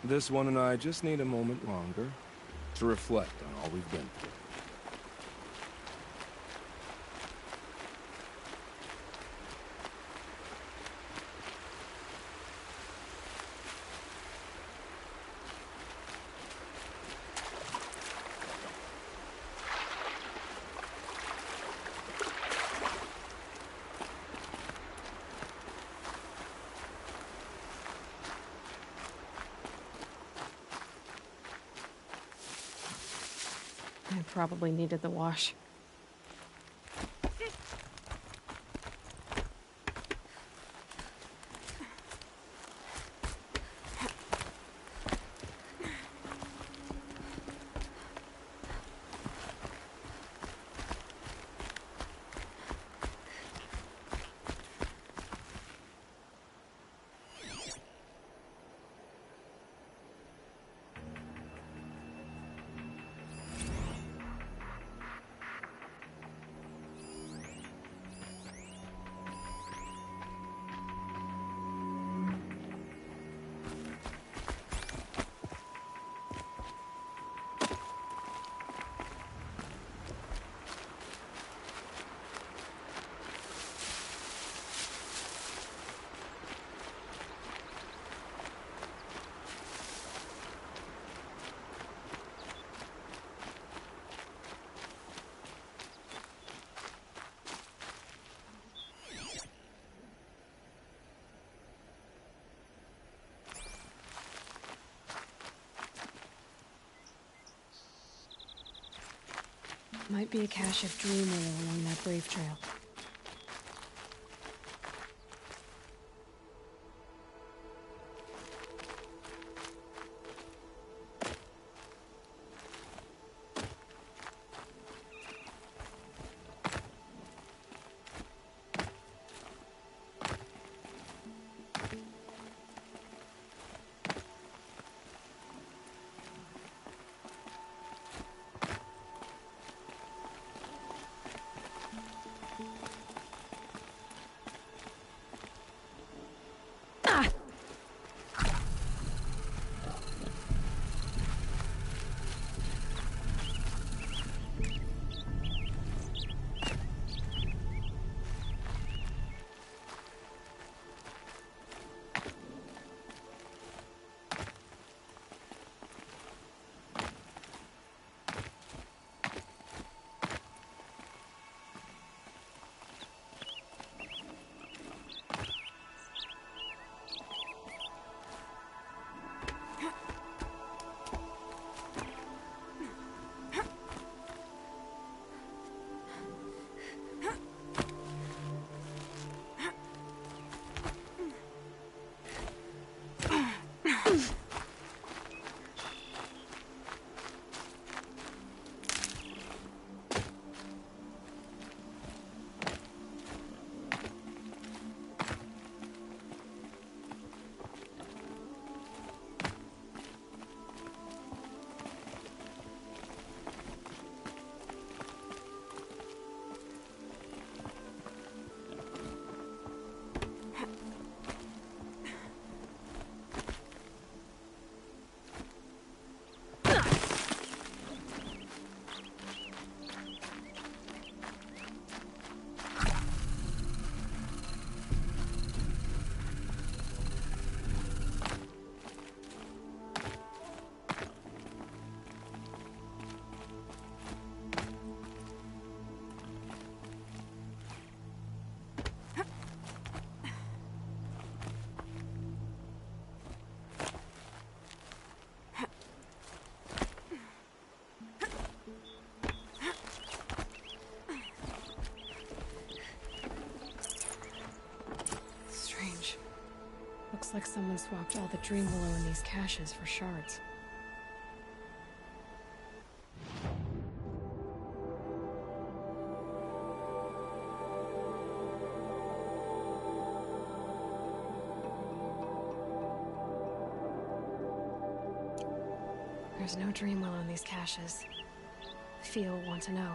This one and I just need a moment longer to reflect on all we've been through. I probably needed the wash. Might be a cache of dream willow along that brave trail. like someone swapped all the dream willow in these caches for shards. There's no dream willow in these caches. Fio will want to know.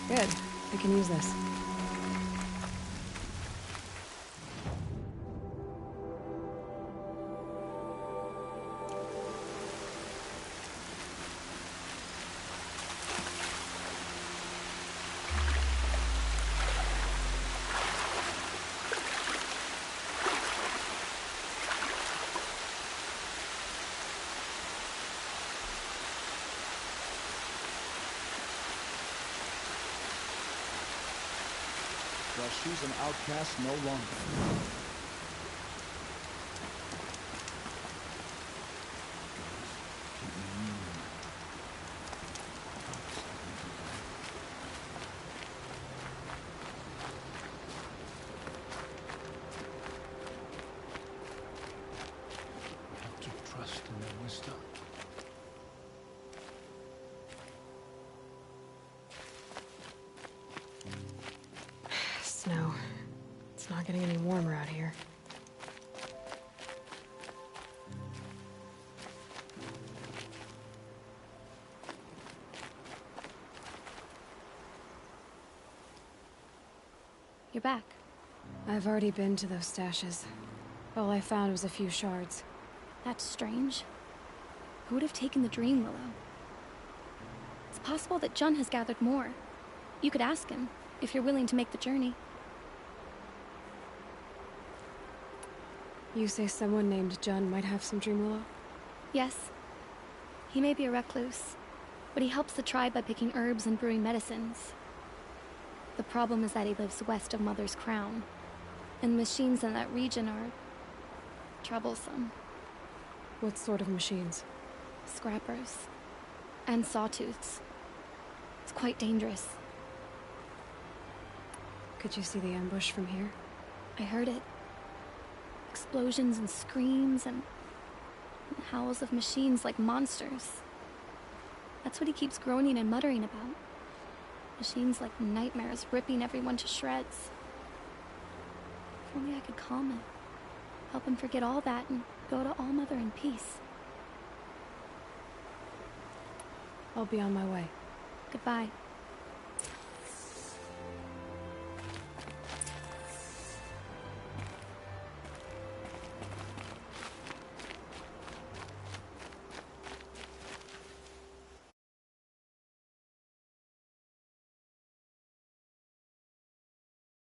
Good. I can use this. Well, she's an outcast no longer. Have to trust in their wisdom. Snow. It's not getting any warmer out here. You're back. I've already been to those stashes. All I found was a few shards. That's strange. Who would have taken the Dream Willow? It's possible that Jun has gathered more. You could ask him, if you're willing to make the journey. You say someone named Jun might have some Dream Willow? Yes. He may be a recluse, but he helps the tribe by picking herbs and brewing medicines. The problem is that he lives west of Mother's Crown, and the machines in that region are troublesome. What sort of machines? Scrappers. And sawtooths. It's quite dangerous. Could you see the ambush from here? I heard it. Explosions and screams and howls of machines like monsters. That's what he keeps groaning and muttering about. Machines like nightmares ripping everyone to shreds. If only I could calm him. Help him forget all that and go to All Mother in peace. I'll be on my way. Goodbye.